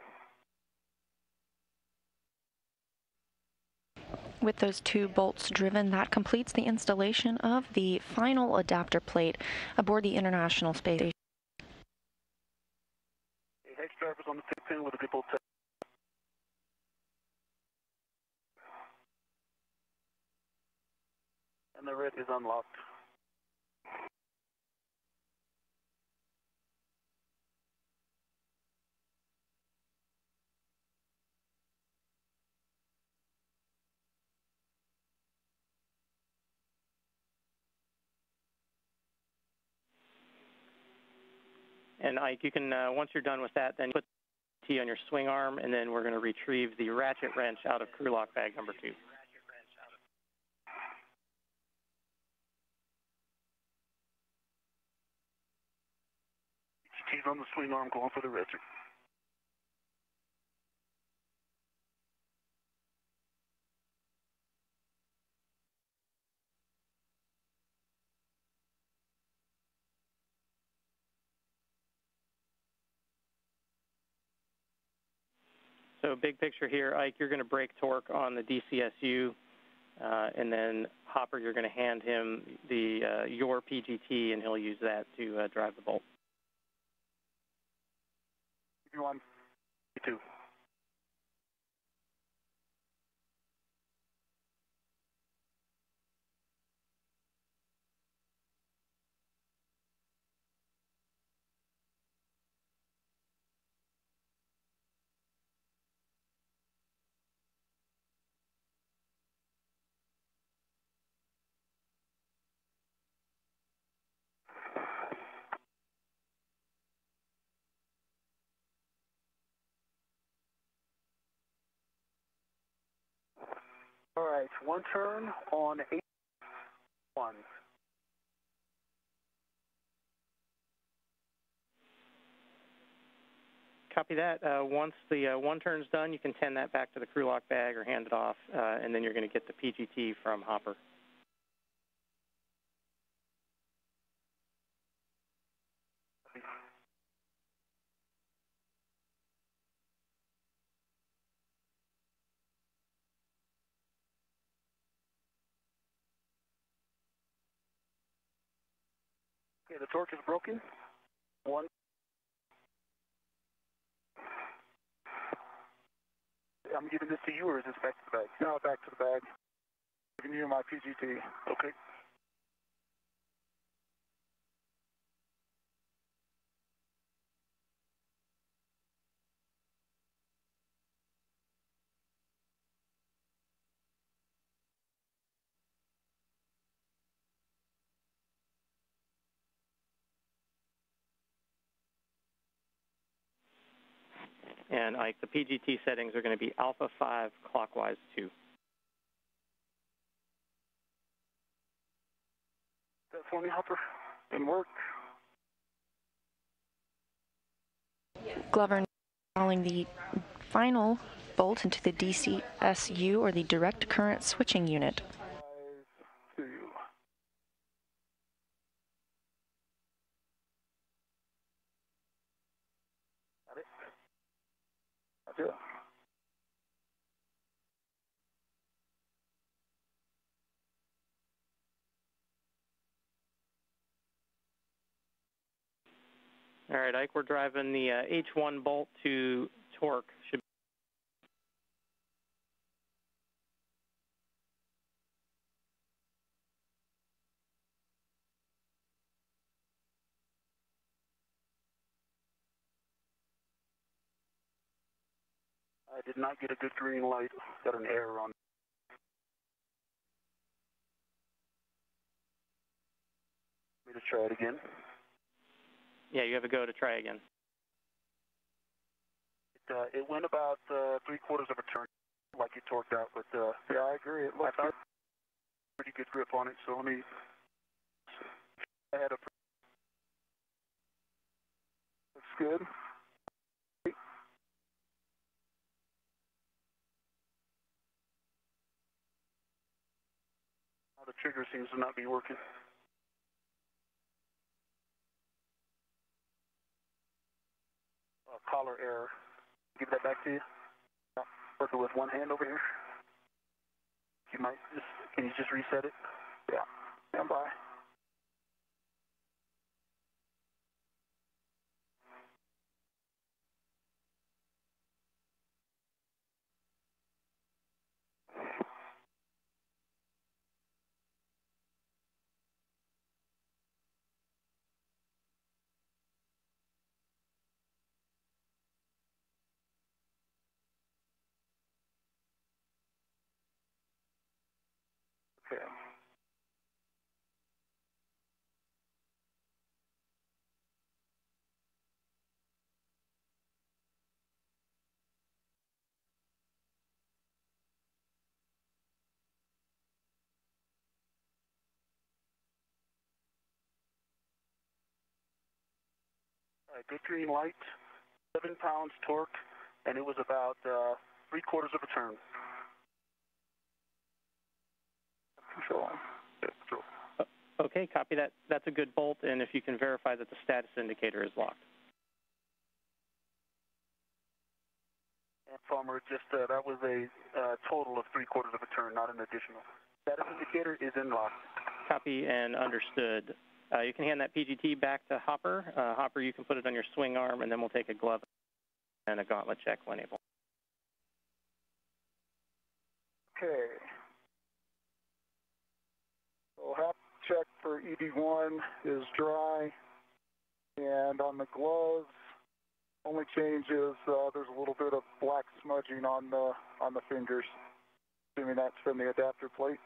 Speaker 1: With those two bolts driven, that completes the installation of the final adapter plate aboard the International Space Station.
Speaker 6: Hex drivers on the 610 with a good bolt test. And the red is unlocked.
Speaker 5: And Ike, you can, once you're done with that, then put the T on your swing arm, and then we're going to retrieve the ratchet wrench out of crew lock bag number 2.
Speaker 6: T's on the swing arm, going for the ratchet.
Speaker 5: So big picture here, Ike, you're going to break torque on the DCSU, and then Hopper, you're going to hand him the your PGT, and he'll use that to drive the bolt.
Speaker 6: You want two. All right, one turn on 8-1.
Speaker 5: Copy that. Once the one turn's done, you can send that back to the crew lock bag or hand it off, and then you're going to get the PGT from Hopper.
Speaker 6: Okay, the torque is broken. 1. I'm giving this to you, or is this back to the bag? No, back to the bag. Giving you my PGT. Okay.
Speaker 5: And Ike, the PGT settings are going to be alpha 5 clockwise 2.
Speaker 6: That for me, Hopper. Didn't work.
Speaker 1: Glover installing the final bolt into the DCSU, or the direct current switching unit.
Speaker 6: 5, 2. Got it? That's it.
Speaker 5: All right, Ike, we're driving the H1 bolt to torque.
Speaker 6: I did not get a good green light. Got an error on. Me to try it again.
Speaker 5: Yeah, you have a go to try again.
Speaker 6: It went about 3/4 of a turn, like you torqued out. But yeah, I agree. It looks like pretty good grip on it. So let me. I had a. Looks good. Now the trigger seems to not be working. Collar error. Give that back to you. Working with one hand over here. Can you just reset it?
Speaker 4: Yeah. Stand by. Okay.
Speaker 6: All right, good green light, 7 pounds torque, and it was about 3/4 of a turn.
Speaker 4: Control.
Speaker 6: Yeah, control.
Speaker 5: Okay, copy that. That's a good bolt, and if you can verify that the status indicator is locked.
Speaker 6: And Farmer, just that was a total of 3/4 of a turn, not an additional. Status indicator is in lock.
Speaker 5: Copy and understood. You can hand that PGT back to Hopper. Hopper, you can put it on your swing arm, and then we'll take a glove and a gauntlet check when able.
Speaker 4: Okay. So half check for ED1 is dry, and on the gloves, only change is there's a little bit of black smudging on the fingers, assuming that's from the adapter plate.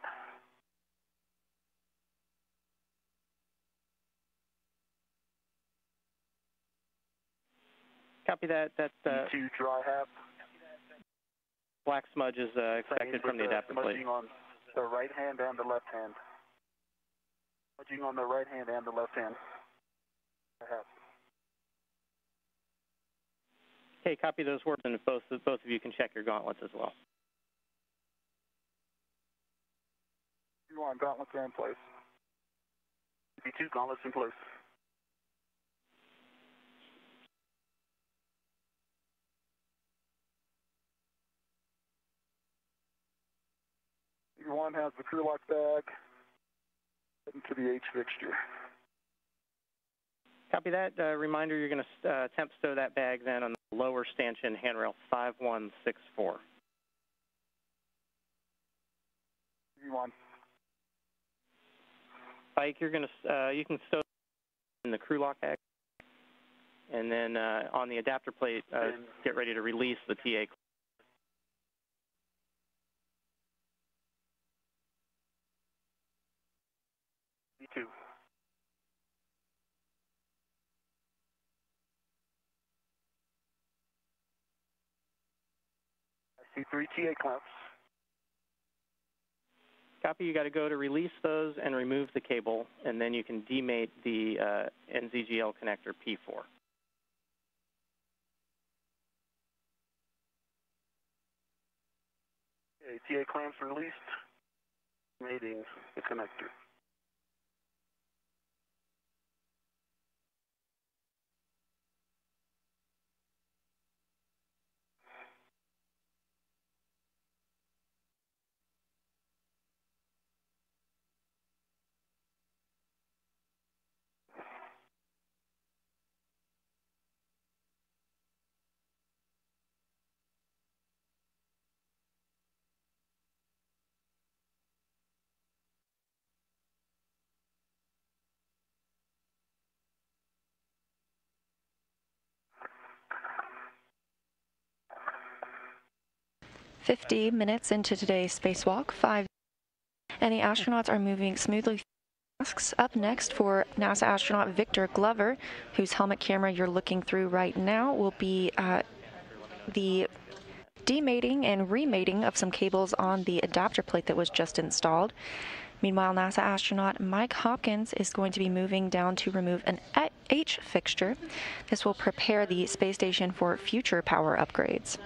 Speaker 5: Copy that. That
Speaker 6: E2 dry half.
Speaker 5: black smudge is expected from the adapter plate.
Speaker 6: Smudging on the right hand and the left hand. Smudging on the right hand and the left hand. Half.
Speaker 5: Okay, copy those words, and both of you can check your gauntlets as well.
Speaker 4: You want gauntlets are in place.
Speaker 6: E2 gauntlets in place.
Speaker 4: E1 has the crew lock bag into the H fixture.
Speaker 5: Copy that. Reminder, you're going to temp stow that bag then on the lower stanchion handrail 5164.
Speaker 4: E1.
Speaker 5: Ike, you're going to you can stow in the crew lock bag, and then on the adapter plate, get ready to release the TA.
Speaker 6: E2. I see 3 TA clamps.
Speaker 5: Copy, you got to go to release those and remove the cable, and then you can demate the NZGL connector P4.
Speaker 6: Okay, TA clamps released. Mating the connector.
Speaker 1: "50 minutes into today's spacewalk, and the astronauts are moving smoothly through tasks. Up next for NASA astronaut Victor Glover, whose helmet camera you're looking through right now, will be the demating and remating of some cables on the adapter plate that was just installed. Meanwhile, NASA astronaut Mike Hopkins is going to be moving down to remove an H fixture. This will prepare the space station for future power upgrades.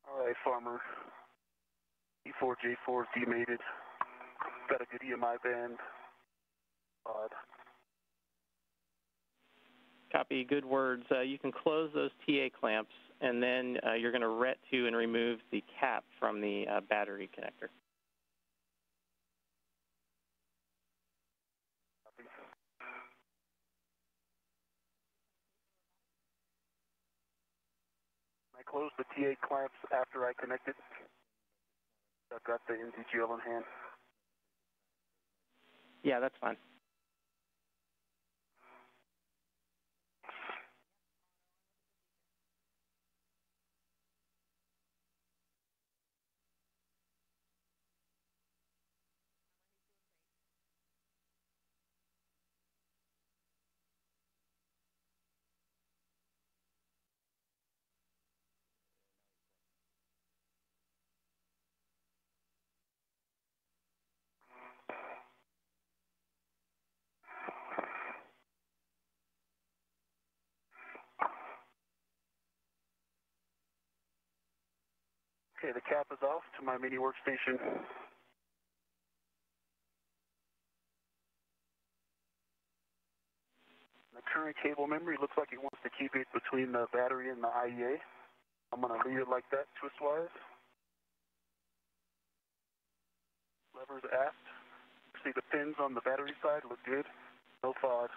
Speaker 4: All
Speaker 6: Hi, Farmer. E4J4 is demated. Got a good EMI band. Odd.
Speaker 5: Copy, good words. You can close those TA clamps, and then you're going to ret to and remove the cap from the battery connector.
Speaker 6: I closed the TA clamps after I connected. I've got the NDGL in hand.
Speaker 5: Yeah, that's fine.
Speaker 6: Okay, the cap is off to my mini workstation. The current cable memory looks like it wants to keep it between the battery and the IEA. I'm going to leave it like that, twist-wise. Levers aft. See the pins on the battery side look good. No fog.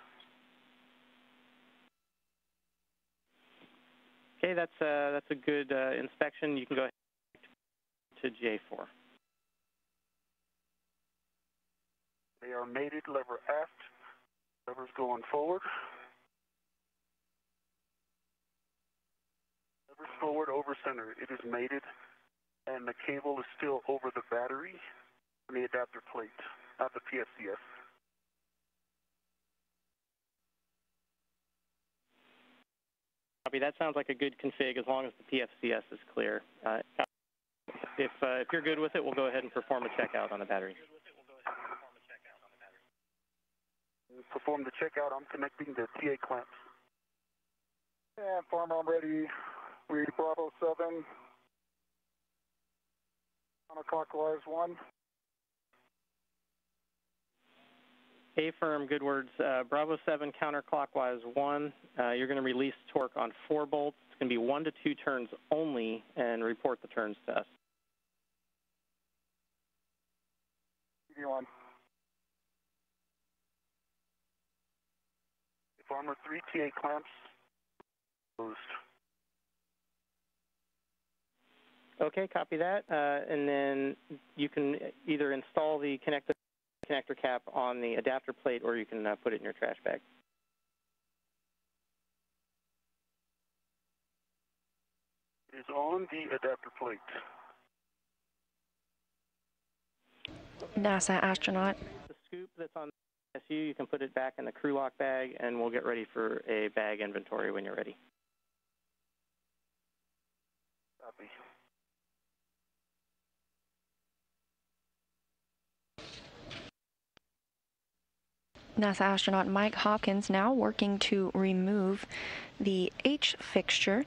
Speaker 5: Okay, that's a good inspection. You can go ahead to J4.
Speaker 6: They are mated, lever aft. Levers going forward. Levers forward over center. It is mated, and the cable is still over the battery and the adapter plate, not the PFCS.
Speaker 5: Copy. That sounds like a good config as long as the PFCS is clear. If you're good with it, we'll go ahead and perform a checkout on the battery.
Speaker 6: Perform the checkout. I'm connecting the TA clamps.
Speaker 4: And Farmer, I'm ready. We Bravo 7. Counterclockwise 1.
Speaker 5: A-firm, good words. Bravo 7 counterclockwise 1. You're going to release torque on 4 bolts. It's going to be 1 to 2 turns only, and report the turns to us.
Speaker 4: TV1.
Speaker 6: Farmer 3 TA clamps closed.
Speaker 5: Okay, copy that. And then you can either install the connector cap on the adapter plate, or you can put it in your trash bag.
Speaker 6: It is on the adapter plate.
Speaker 1: NASA astronaut.
Speaker 5: The scoop that's on the SU, you can put it back in the crew lock bag, and we'll get ready for a bag inventory when you're ready.
Speaker 6: Copy.
Speaker 1: NASA astronaut Mike Hopkins now working to remove the H fixture.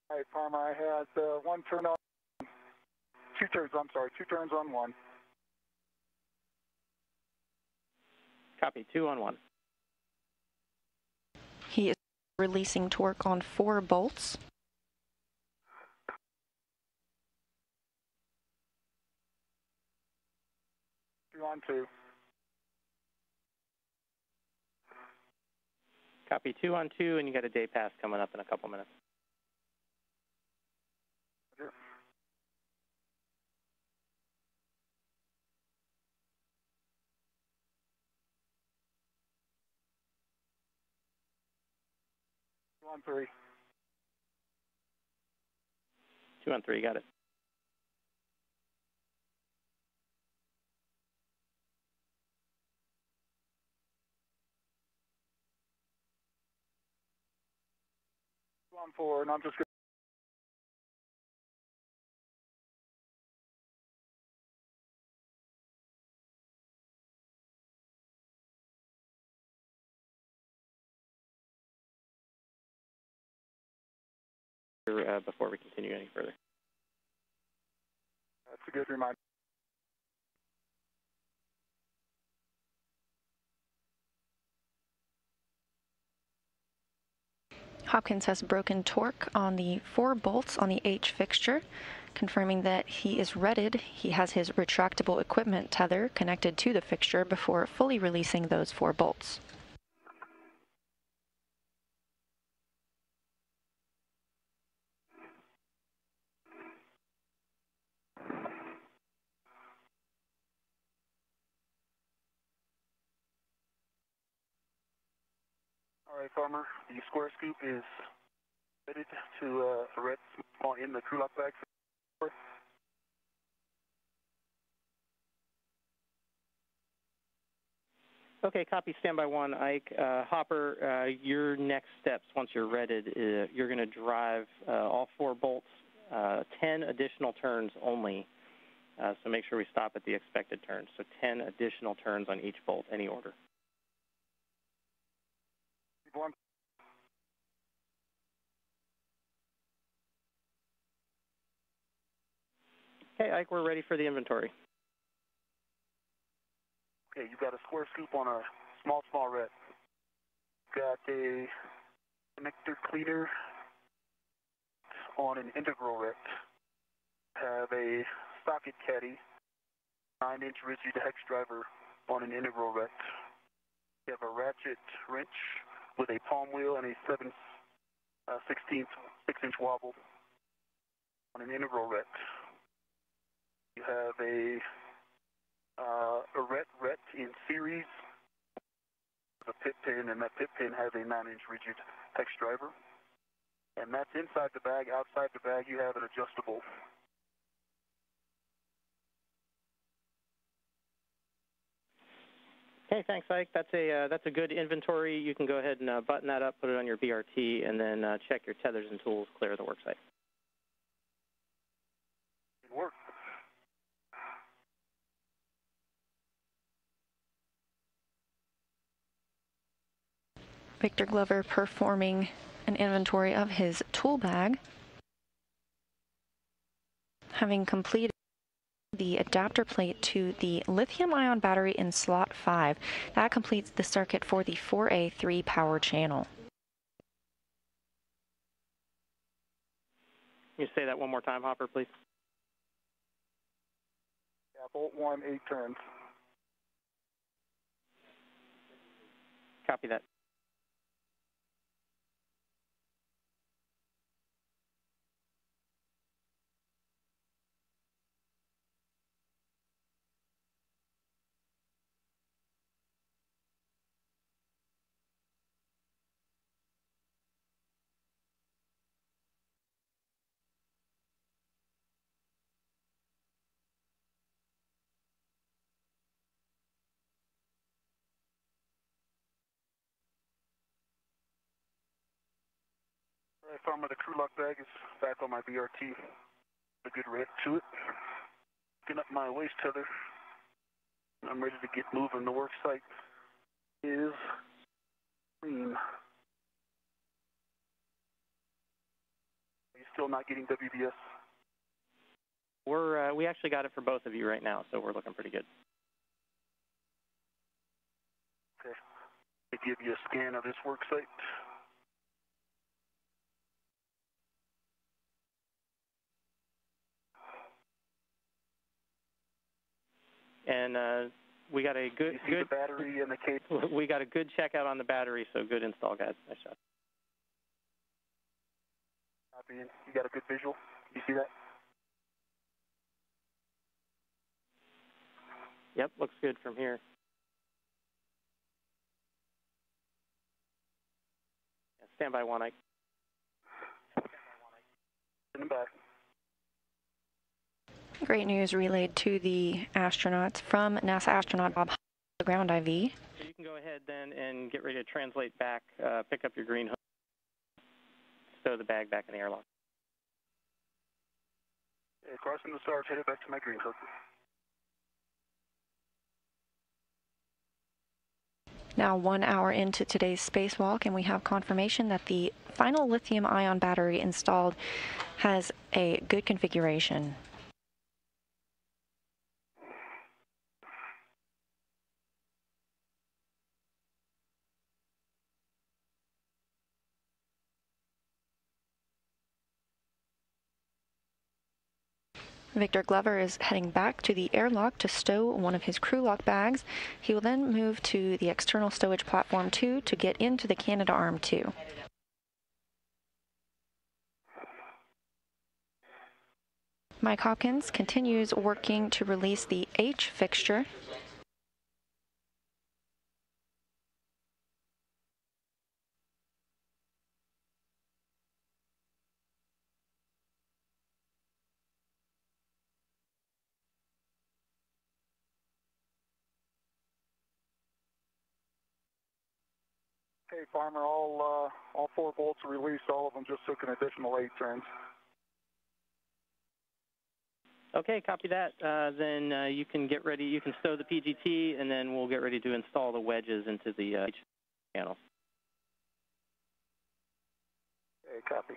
Speaker 4: All right, Farmer, I had 1 turn on, 2 turns, I'm sorry, 2 turns on 1.
Speaker 5: Copy, 2 on 1.
Speaker 1: He is releasing torque on 4 bolts.
Speaker 4: 2 on 2.
Speaker 5: Copy, 2 on 2, and you got a day pass coming up in a couple minutes.
Speaker 4: Roger. Two on 3.
Speaker 5: 2 on 3, got it.
Speaker 4: On 4, and I'm just going
Speaker 5: before we continue any further.
Speaker 4: That's a good reminder.
Speaker 1: Hopkins has broken torque on the 4 bolts on the H fixture, confirming that he is readied. He has his retractable equipment tether connected to the fixture before fully releasing those 4 bolts.
Speaker 6: All right, Farmer, the square scoop is fitted to a red small in the crew lock bag.
Speaker 5: Okay, copy, standby 1, Ike. Hopper, your next steps once you're readied, you're going to drive all 4 bolts 10 additional turns only, so make sure we stop at the expected turns. So 10 additional turns on each bolt, any order. Okay, Ike, we're ready for the inventory.
Speaker 6: Okay, you've got a square scoop on a small red. Got a connector cleaner on an integral red. Have a socket caddy, 9-inch rigid hex driver on an integral red. You have a ratchet wrench with a palm wheel and a 7/16 6-inch wobble on an integral red. You have a ret in series, a pit pin, and that pit pin has a 9-inch rigid hex driver. And that's inside the bag. Outside the bag, you have an adjustable.
Speaker 5: Okay, thanks, Ike. That's a good inventory. You can go ahead and button that up, put it on your BRT, and then check your tethers and tools, clear the worksite.
Speaker 6: Good work.
Speaker 1: Victor Glover performing an inventory of his tool bag, having completed the adapter plate to the lithium-ion battery in slot 5. That completes the circuit for the 4A3 power channel.
Speaker 5: Can you say that one more time, Hopper, please?
Speaker 4: Yeah, bolt 1, 8 turns.
Speaker 5: Copy that.
Speaker 6: All right, Farmer, the crew lock bag is back on my BRT. A good red to it. Picking up my waste tether. I'm ready to get moving. The work site is green. Are you still not getting WBS?
Speaker 5: We actually got it for both of you right now, so we're looking pretty good.
Speaker 6: Okay. To give you a scan of this work site.
Speaker 5: And we got a good
Speaker 6: the battery and the cable.
Speaker 5: We got a good checkout on the battery, so good install, guys. Nice job.
Speaker 6: Copy. You got a good visual. You see that?
Speaker 5: Yep, looks good from here. Yeah, standby 1, Ike.
Speaker 6: Send back.
Speaker 1: Great news relayed to the astronauts from NASA astronaut Bob, the ground IV.
Speaker 5: So you can go ahead then and get ready to translate back, pick up your green hook, stow the bag back in the airlock.
Speaker 6: Yeah, crossing the stars, headed back to my green hook.
Speaker 1: Now 1 hour into today's spacewalk, and we have confirmation that the final lithium-ion battery installed has a good configuration. Victor Glover is heading back to the airlock to stow one of his crew lock bags. He will then move to the external stowage platform 2 to get into the Canadarm2. Mike Hopkins continues working to release the H fixture.
Speaker 4: Okay, Farmer, all 4 bolts are released. All of them just took an additional 8 turns.
Speaker 5: Okay, copy that. Then you can get ready. You can stow the PGT, and then we'll get ready to install the wedges into the channel.
Speaker 4: Okay, copy.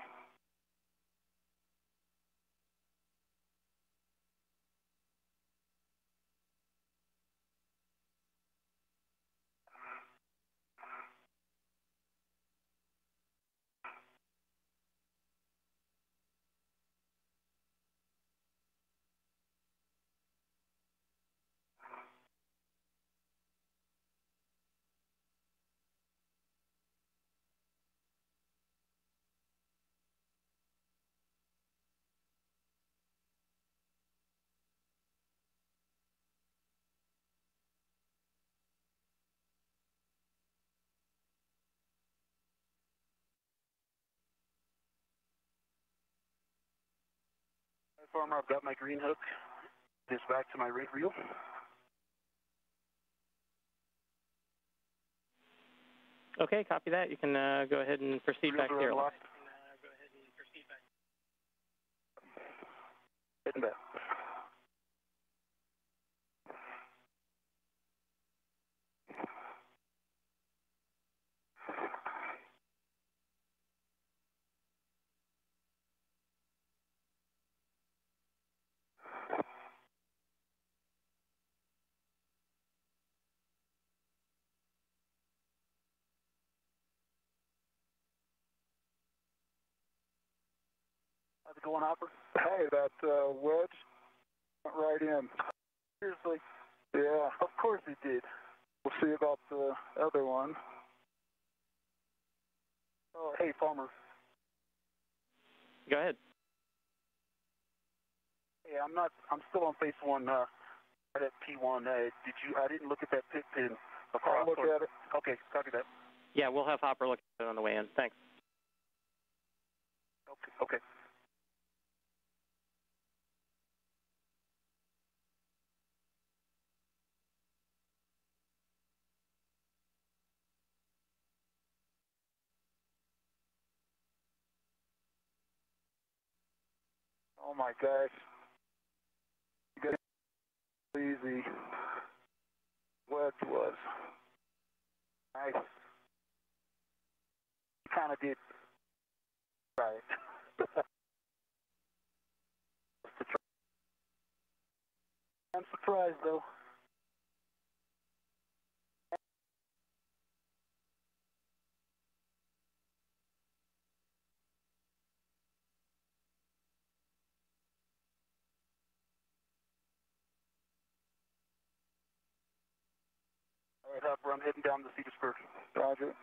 Speaker 4: Farmer, I've got my green hook. This back to my rig reel.
Speaker 5: Okay, copy that. You can go ahead and proceed back there.
Speaker 4: Heading back. How's it going, Hopper? Hey, that wedge went right in. Seriously? Yeah, of course it did. We'll see about the other one. Oh, hey, Farmer.
Speaker 5: Go ahead.
Speaker 4: Hey, I'm still on phase 1, right at P1. I didn't look at that pit pin. I'll look at it. Okay, copy that.
Speaker 5: Yeah, we'll have Hopper look at it on the way in. Thanks.
Speaker 4: Okay. Oh my gosh. You got how easy wedge was. Nice. Kind of did right. I'm surprised though. All right, Hopper, I'm heading down the Cedar Spur. Roger.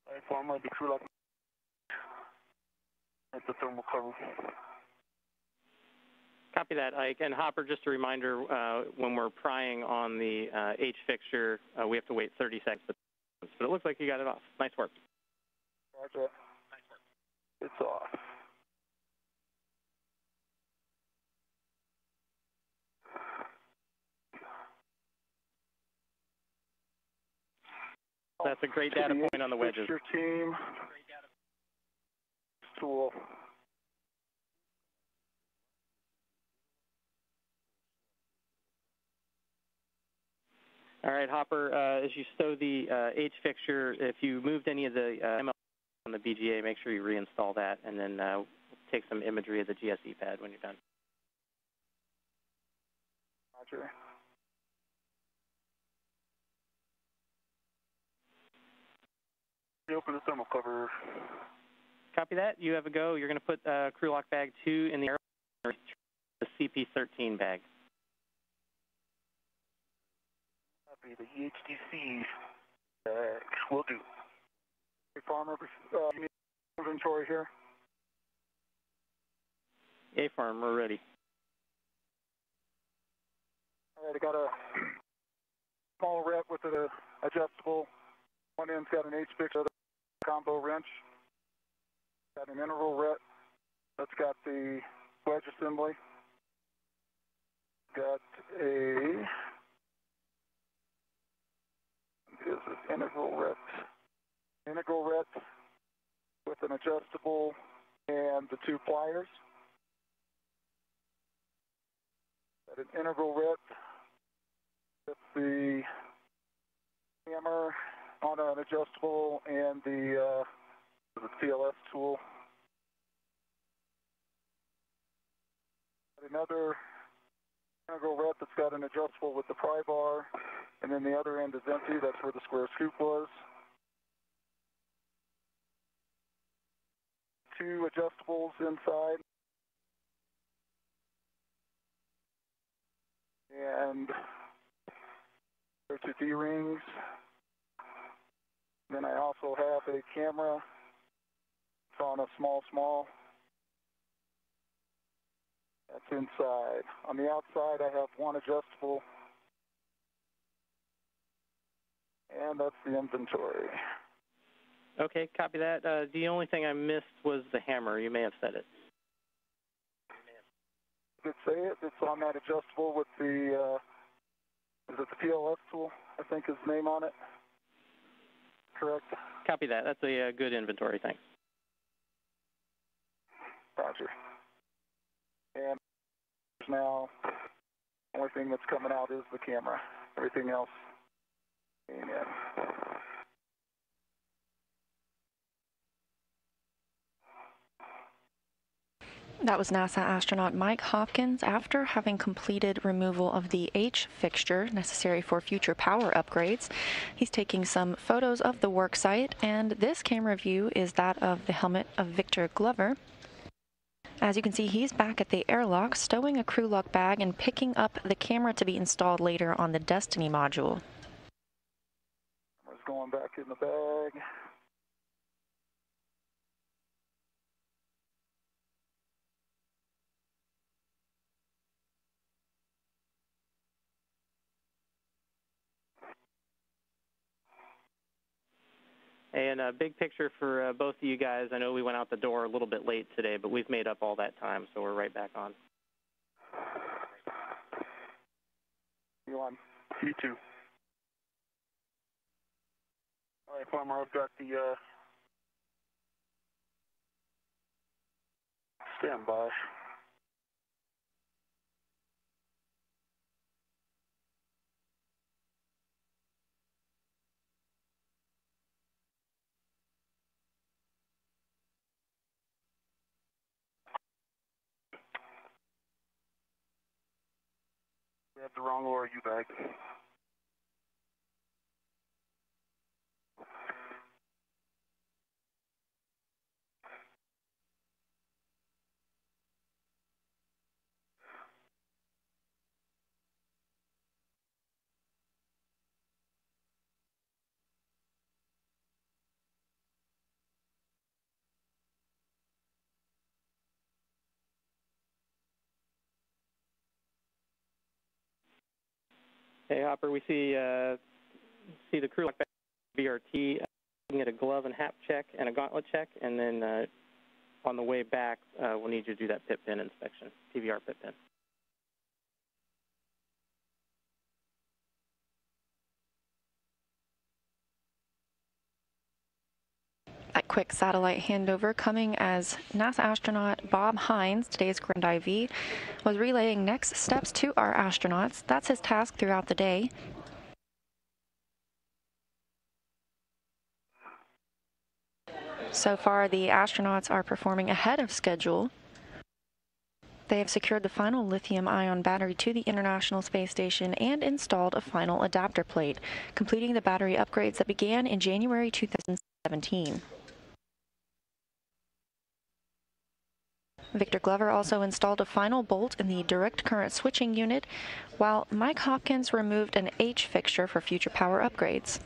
Speaker 4: All right, Farmer, the crew lock at the thermal cover.
Speaker 5: Copy that, Ike. And Hopper, just a reminder, when we're prying on the H fixture, we have to wait 30 seconds. But it looks like you got it off. Nice work.
Speaker 4: Roger. It's off.
Speaker 5: That's a great data point on the wedges.
Speaker 4: Your team tool.
Speaker 5: All right, Hopper, as you stow the H fixture, if you moved any of the ML on the BGA, make sure you reinstall that, and then take some imagery of the GSE pad when you're done.
Speaker 4: Roger.
Speaker 6: You open the thermal cover.
Speaker 5: Copy that. You have a go. You're going to put crew lock bag 2 in the air, the CP13 bag.
Speaker 6: Copy the EHDC bag. Will do.
Speaker 4: Hey, Farmer, you need inventory here?
Speaker 5: A-Farm, we're ready.
Speaker 4: All right, I got a small rep with an adjustable. One end's got an H-fix, other combo wrench. Got an integral rep that's got the wedge assembly. Got a integral rep with an adjustable and the 2 pliers. Got an integral rep with the hammer on an adjustable and the TLS tool. Got another integral rep that's got an adjustable with the pry bar, and then the other end is empty. That's where the square scoop was. 2 adjustables inside. And there's 2 D-rings. Then I also have a camera. It's on a small. That's inside. On the outside, I have 1 adjustable. And that's the inventory.
Speaker 5: Okay, copy that. The only thing I missed was the hammer. You may have said it.
Speaker 4: Did say it. It's on that adjustable with the, is it the TLS tool? I think is the name on it. Correct?
Speaker 5: Copy that. That's a good inventory. Thanks.
Speaker 4: Roger. And now, the only thing that's coming out is the camera. Everything else came in.
Speaker 1: That was NASA astronaut Mike Hopkins after having completed removal of the H fixture necessary for future power upgrades. He's taking some photos of the work site, and this camera view is that of the helmet of Victor Glover. As you can see, he's back at the airlock, stowing a crew lock bag and picking up the camera to be installed later on the Destiny module.
Speaker 4: Camera's going back in the bag.
Speaker 5: And a big picture for both of you guys. I know we went out the door a little bit late today, but we've made up all that time, so we're right back on.
Speaker 4: You on?
Speaker 6: You too. All right, Farmer, I've got the standby. We have the wrong ORU bag.
Speaker 5: Hey, Hopper, we see the crew lock bag VRT. Looking at a glove and hat check and a gauntlet check, and then on the way back, we'll need you to do that pit pin inspection, PVR pit pin.
Speaker 1: That quick satellite handover coming as NASA astronaut Bob Hines, today's Grand IV, was relaying next steps to our astronauts. That's his task throughout the day. So far, the astronauts are performing ahead of schedule. They have secured the final lithium-ion battery to the International Space Station and installed a final adapter plate, completing the battery upgrades that began in January 2017. Victor Glover also installed a final bolt in the direct current switching unit, while Mike Hopkins removed an H fixture for future power upgrades.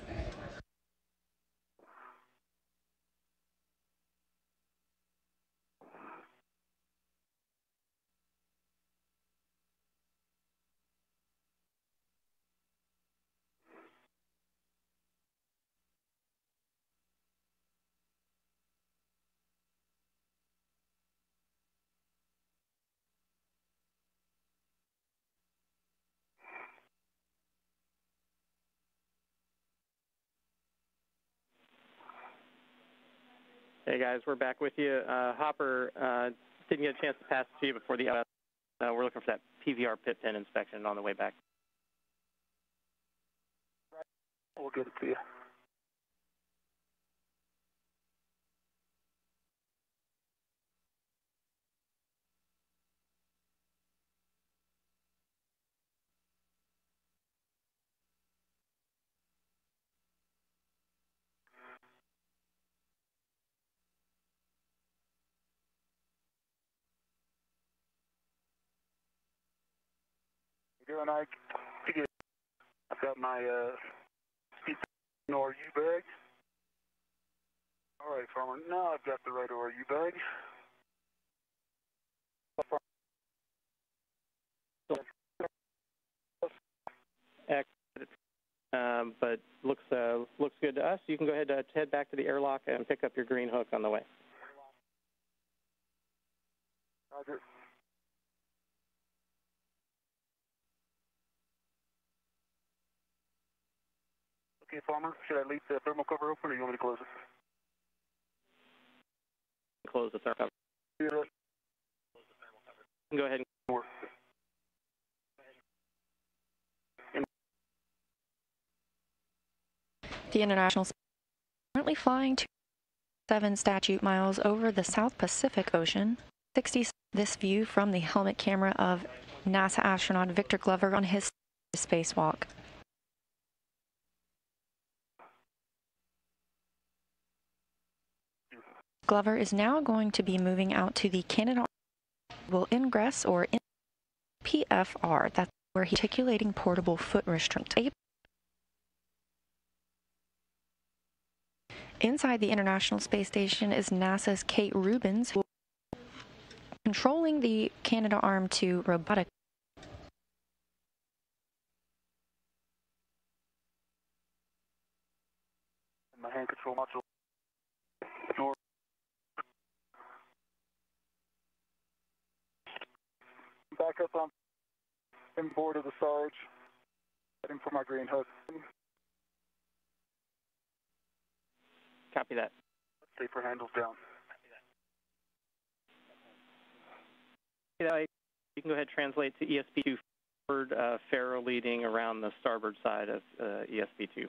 Speaker 5: Hey guys, we're back with you. Hopper didn't get a chance to pass it to you before the we're looking for that PVR pit pin inspection on the way back.
Speaker 4: We'll get it to you. Doing, Ike? I've got my RU bag. All right, Farmer. Now I've got the right RU bag.
Speaker 5: But looks good to us. You can go ahead and head back to the airlock and pick up your green hook on the way.
Speaker 4: Roger. Okay, Farmer, should I leave the thermal cover open or you want me to close it?
Speaker 5: Close the thermal cover.
Speaker 4: Yeah.
Speaker 5: Go ahead and
Speaker 4: work.
Speaker 1: The International Space Station is currently flying 7 statute miles over the South Pacific Ocean. 60 this view from the helmet camera of NASA astronaut Victor Glover on his spacewalk. Glover is now going to be moving out to the Canada will ingress or in PFR. That's where he's articulating portable foot restraint. Inside the International Space Station is NASA's Kate Rubins, who controlling the Canadarm 2 robotic.
Speaker 4: My hand control module. Back up on board of the Sarge. Heading for my green hook.
Speaker 5: copy that.
Speaker 4: Safer handles down.
Speaker 5: You can go ahead and translate to ESP2 forward, Faro leading around the starboard side of ESP2.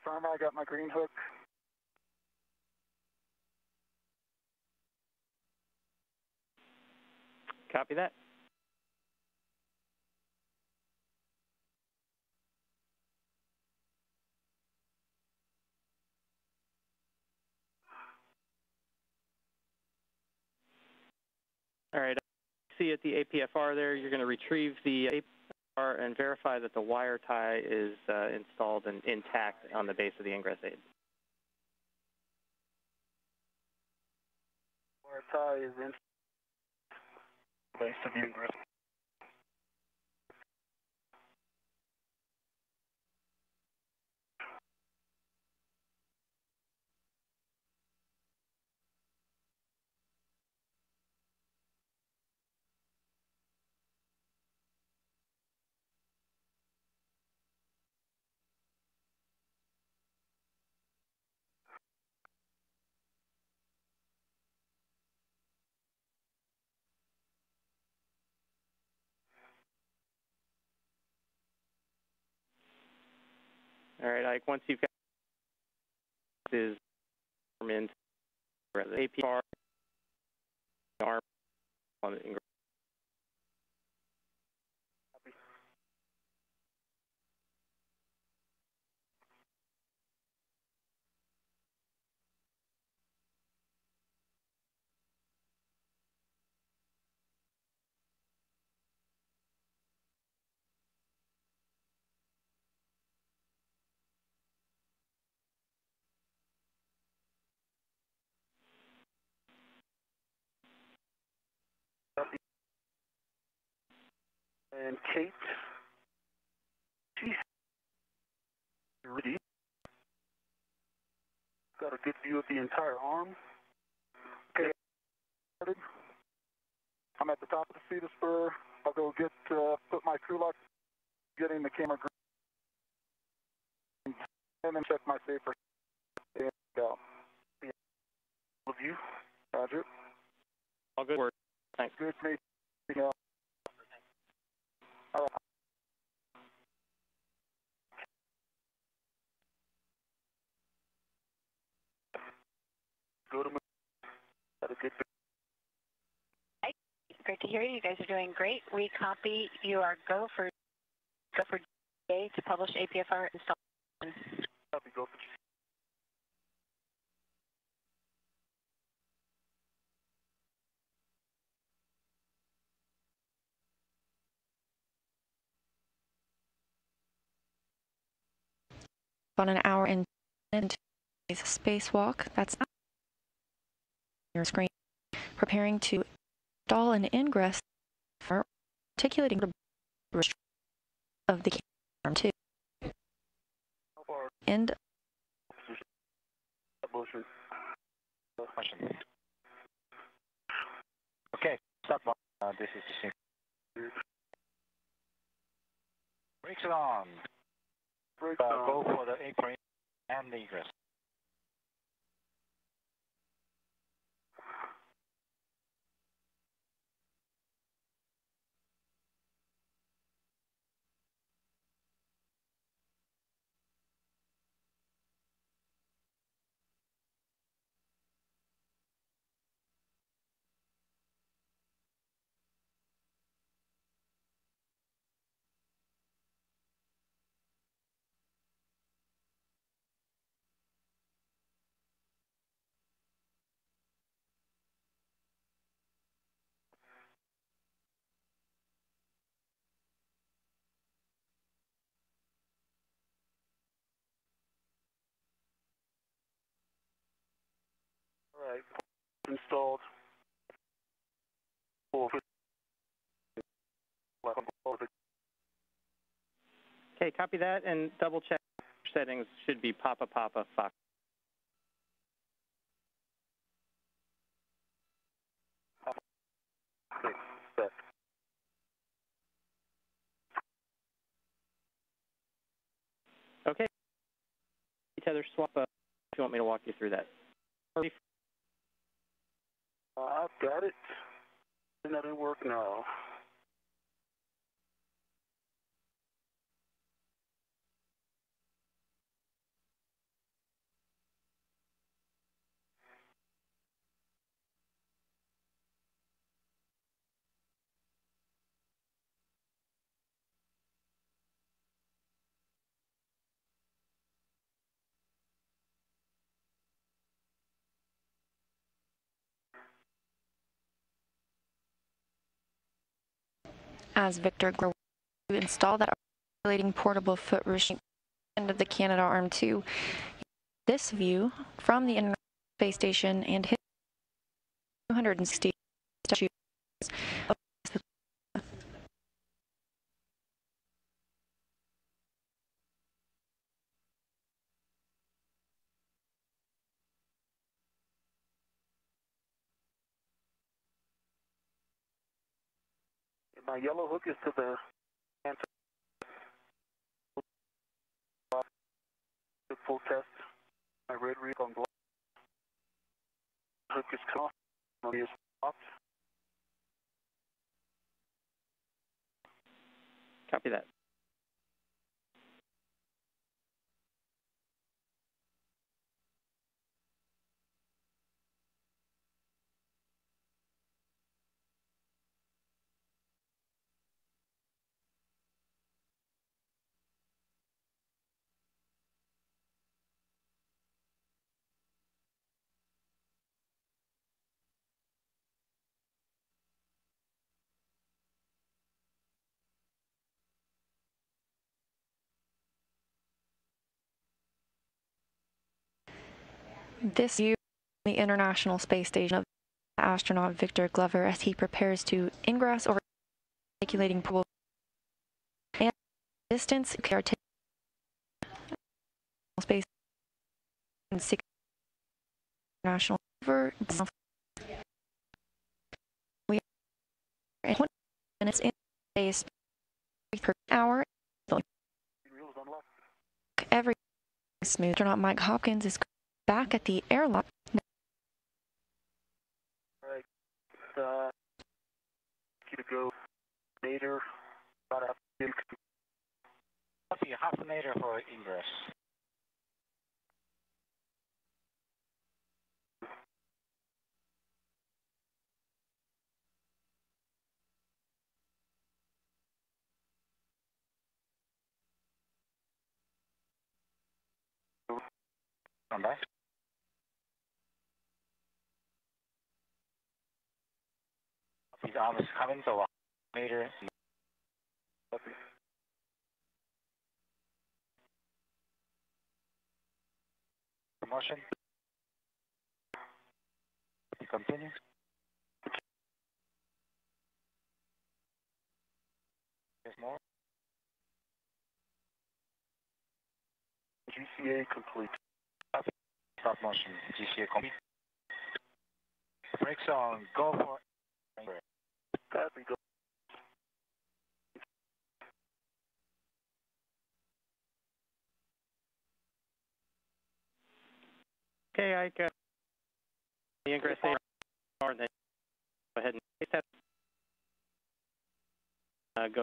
Speaker 4: Firm, I got my green hook.
Speaker 5: Copy that. All right, see at the APFR there, you're going to retrieve the APFR and verify that the wire tie is installed and intact on the base of the ingress aid.
Speaker 4: Wire tie is in base of the ingress.
Speaker 5: All right, Ike, once you've got this into the APFR arm on the ingress.
Speaker 4: And Kate, she's ready. Got a good view of the entire arm. Okay, I'm at the top of the feeder spur. I'll go get, put my crew lock, getting the camera green, and then check my safer. And go. Of you, Roger.
Speaker 5: All good work. Thanks.
Speaker 4: Good to meet you. All right. Go to move. Had a good.
Speaker 7: Great to hear you. You guys are doing great. We copy. You are go for GA to publish APFR installation.
Speaker 4: Copy. Go for.
Speaker 1: On an hour and spacewalk. That's not your screen. Preparing to install an ingress for articulating the of the arm too. End.
Speaker 2: Question. Okay, stop. This is the sync. Brakes it on. Go for the apron and the egress.
Speaker 4: All right. Installed.
Speaker 5: Okay, copy that and double check settings should be Papa Papa Fox. Okay. Tether swap up if you want me to walk you through that.
Speaker 4: I've got it. And that didn't work now.
Speaker 1: as Victor Glover to install that articulating portable foot restraint end of the Canadarm2. This view from the International Space Station and his 260 statues.
Speaker 6: My yellow hook is to the full test. My red read on black hook is cut off. Is stopped.
Speaker 5: Copy that.
Speaker 1: This view from the International Space Station of astronaut Victor Glover as he prepares to ingress or articulating portable and distance space and 6 international over we are 20 minutes in space per hour. Every smooth. Astronaut Mike Hopkins is back at the airlock.
Speaker 6: Right. To go later. About
Speaker 2: half an hour for ingress. Come back. His arm is coming, so later. Promotion. Continue. There's more.
Speaker 6: GCA complete.
Speaker 2: Stop motion. GCA complete. Brakes on. Go for.
Speaker 6: Copy. Go.
Speaker 5: Okay, I got the ingress then go ahead and take that. Go.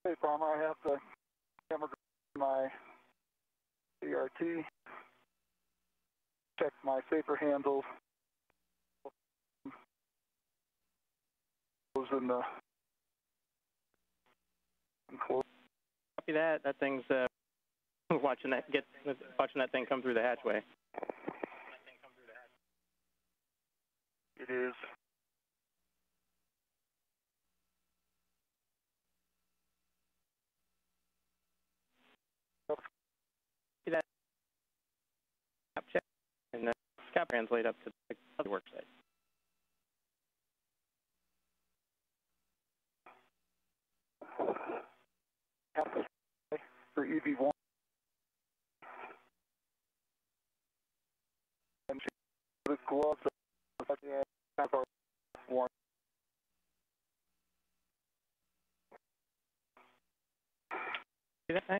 Speaker 4: Hey, Palmer, I have the camera on my CRT. Check my safer handles. In the enclosed.
Speaker 5: Copy that. That thing's watching that thing come through the hatchway.
Speaker 6: It is.
Speaker 5: See that check and then SCAP translate up to the work site.
Speaker 4: For EV1. And the gloves are one.
Speaker 5: See that thing?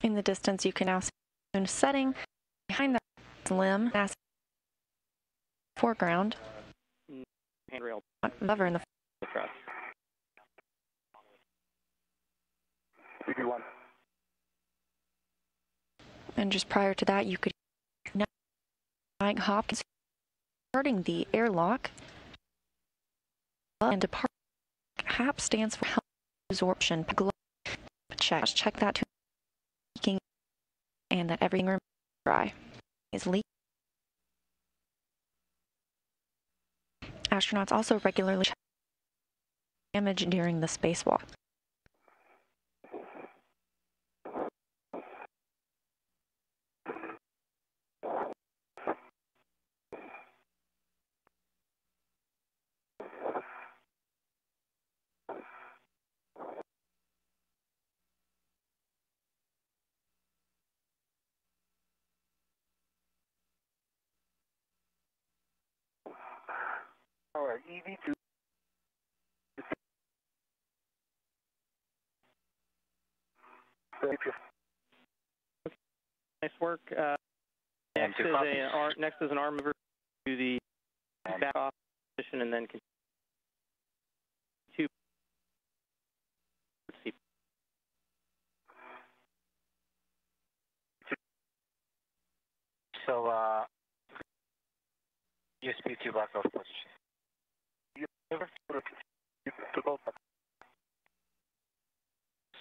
Speaker 1: In the distance, you can now see a setting behind that limb. foreground.
Speaker 5: Handrail.
Speaker 1: Lever in the
Speaker 5: Truck.
Speaker 4: CB1.
Speaker 1: And just prior to that, you could Mike Hopkins starting the airlock. And depart. HAP stands for help absorption. Check that to leaking and that everything remains dry. Is leaking. Astronauts also regularly check damage during the spacewalk.
Speaker 4: All right, EV2.
Speaker 5: Nice work. Next is an arm mover to the back off position and then continue to
Speaker 2: So, USB to back off position.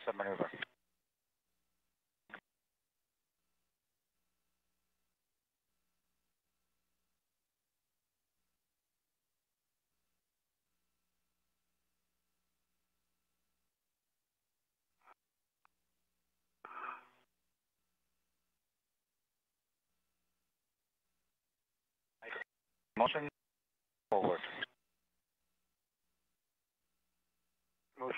Speaker 2: Submaneuver. Motion forward.
Speaker 4: Motion.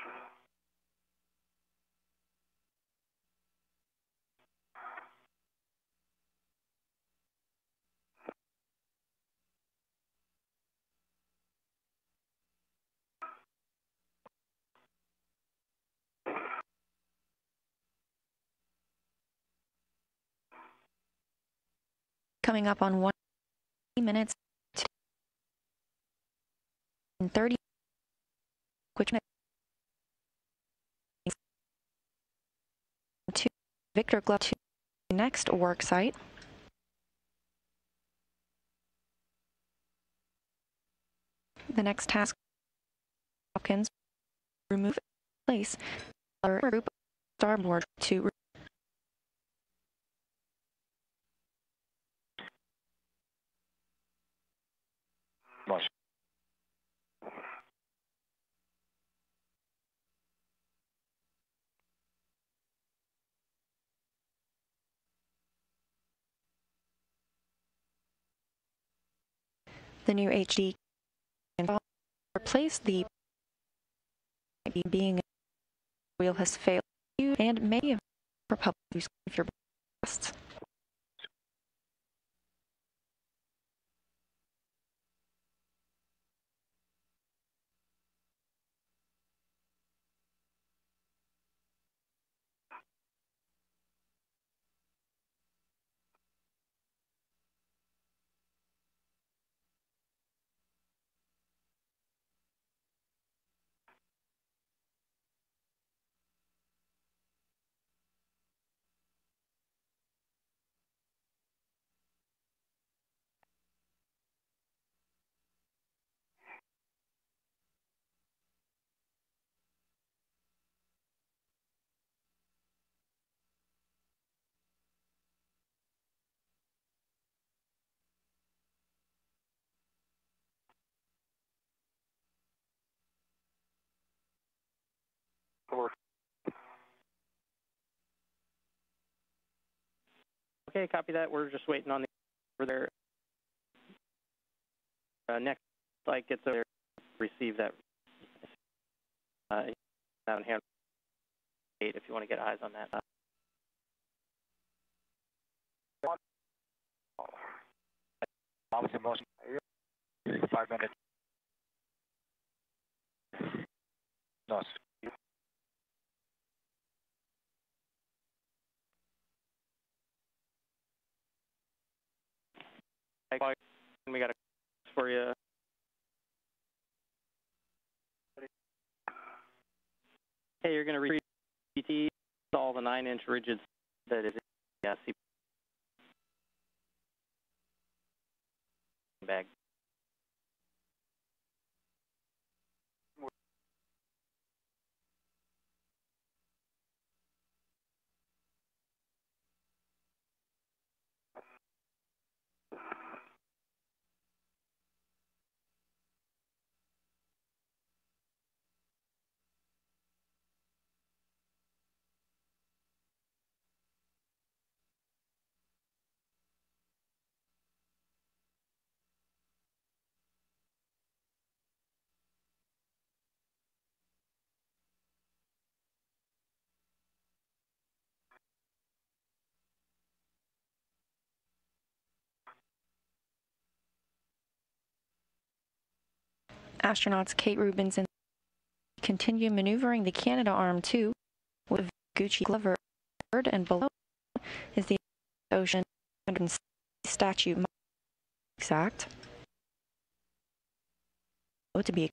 Speaker 1: Coming up on 1 minutes and 30. Quick to Victor Glove to next work site. The next task, Hopkins, remove place group starboard to
Speaker 2: Motion.
Speaker 1: the new HD and replace the being wheel has failed you and may have for public use if your breasts.
Speaker 4: Forward.
Speaker 5: Okay, copy that. We're just waiting on the over there. Next flight gets over there, receive that down here. If you want to get eyes on that.
Speaker 2: Opposite motion. 5 minutes. No.
Speaker 5: We got a for you. Okay, you're going to retrieve CT, install the 9-inch rigid that is in the CP bag.
Speaker 1: Astronauts Kate Rubins and continue maneuvering the Canadarm2 with Gucci Glover, and below is the ocean statue exact to be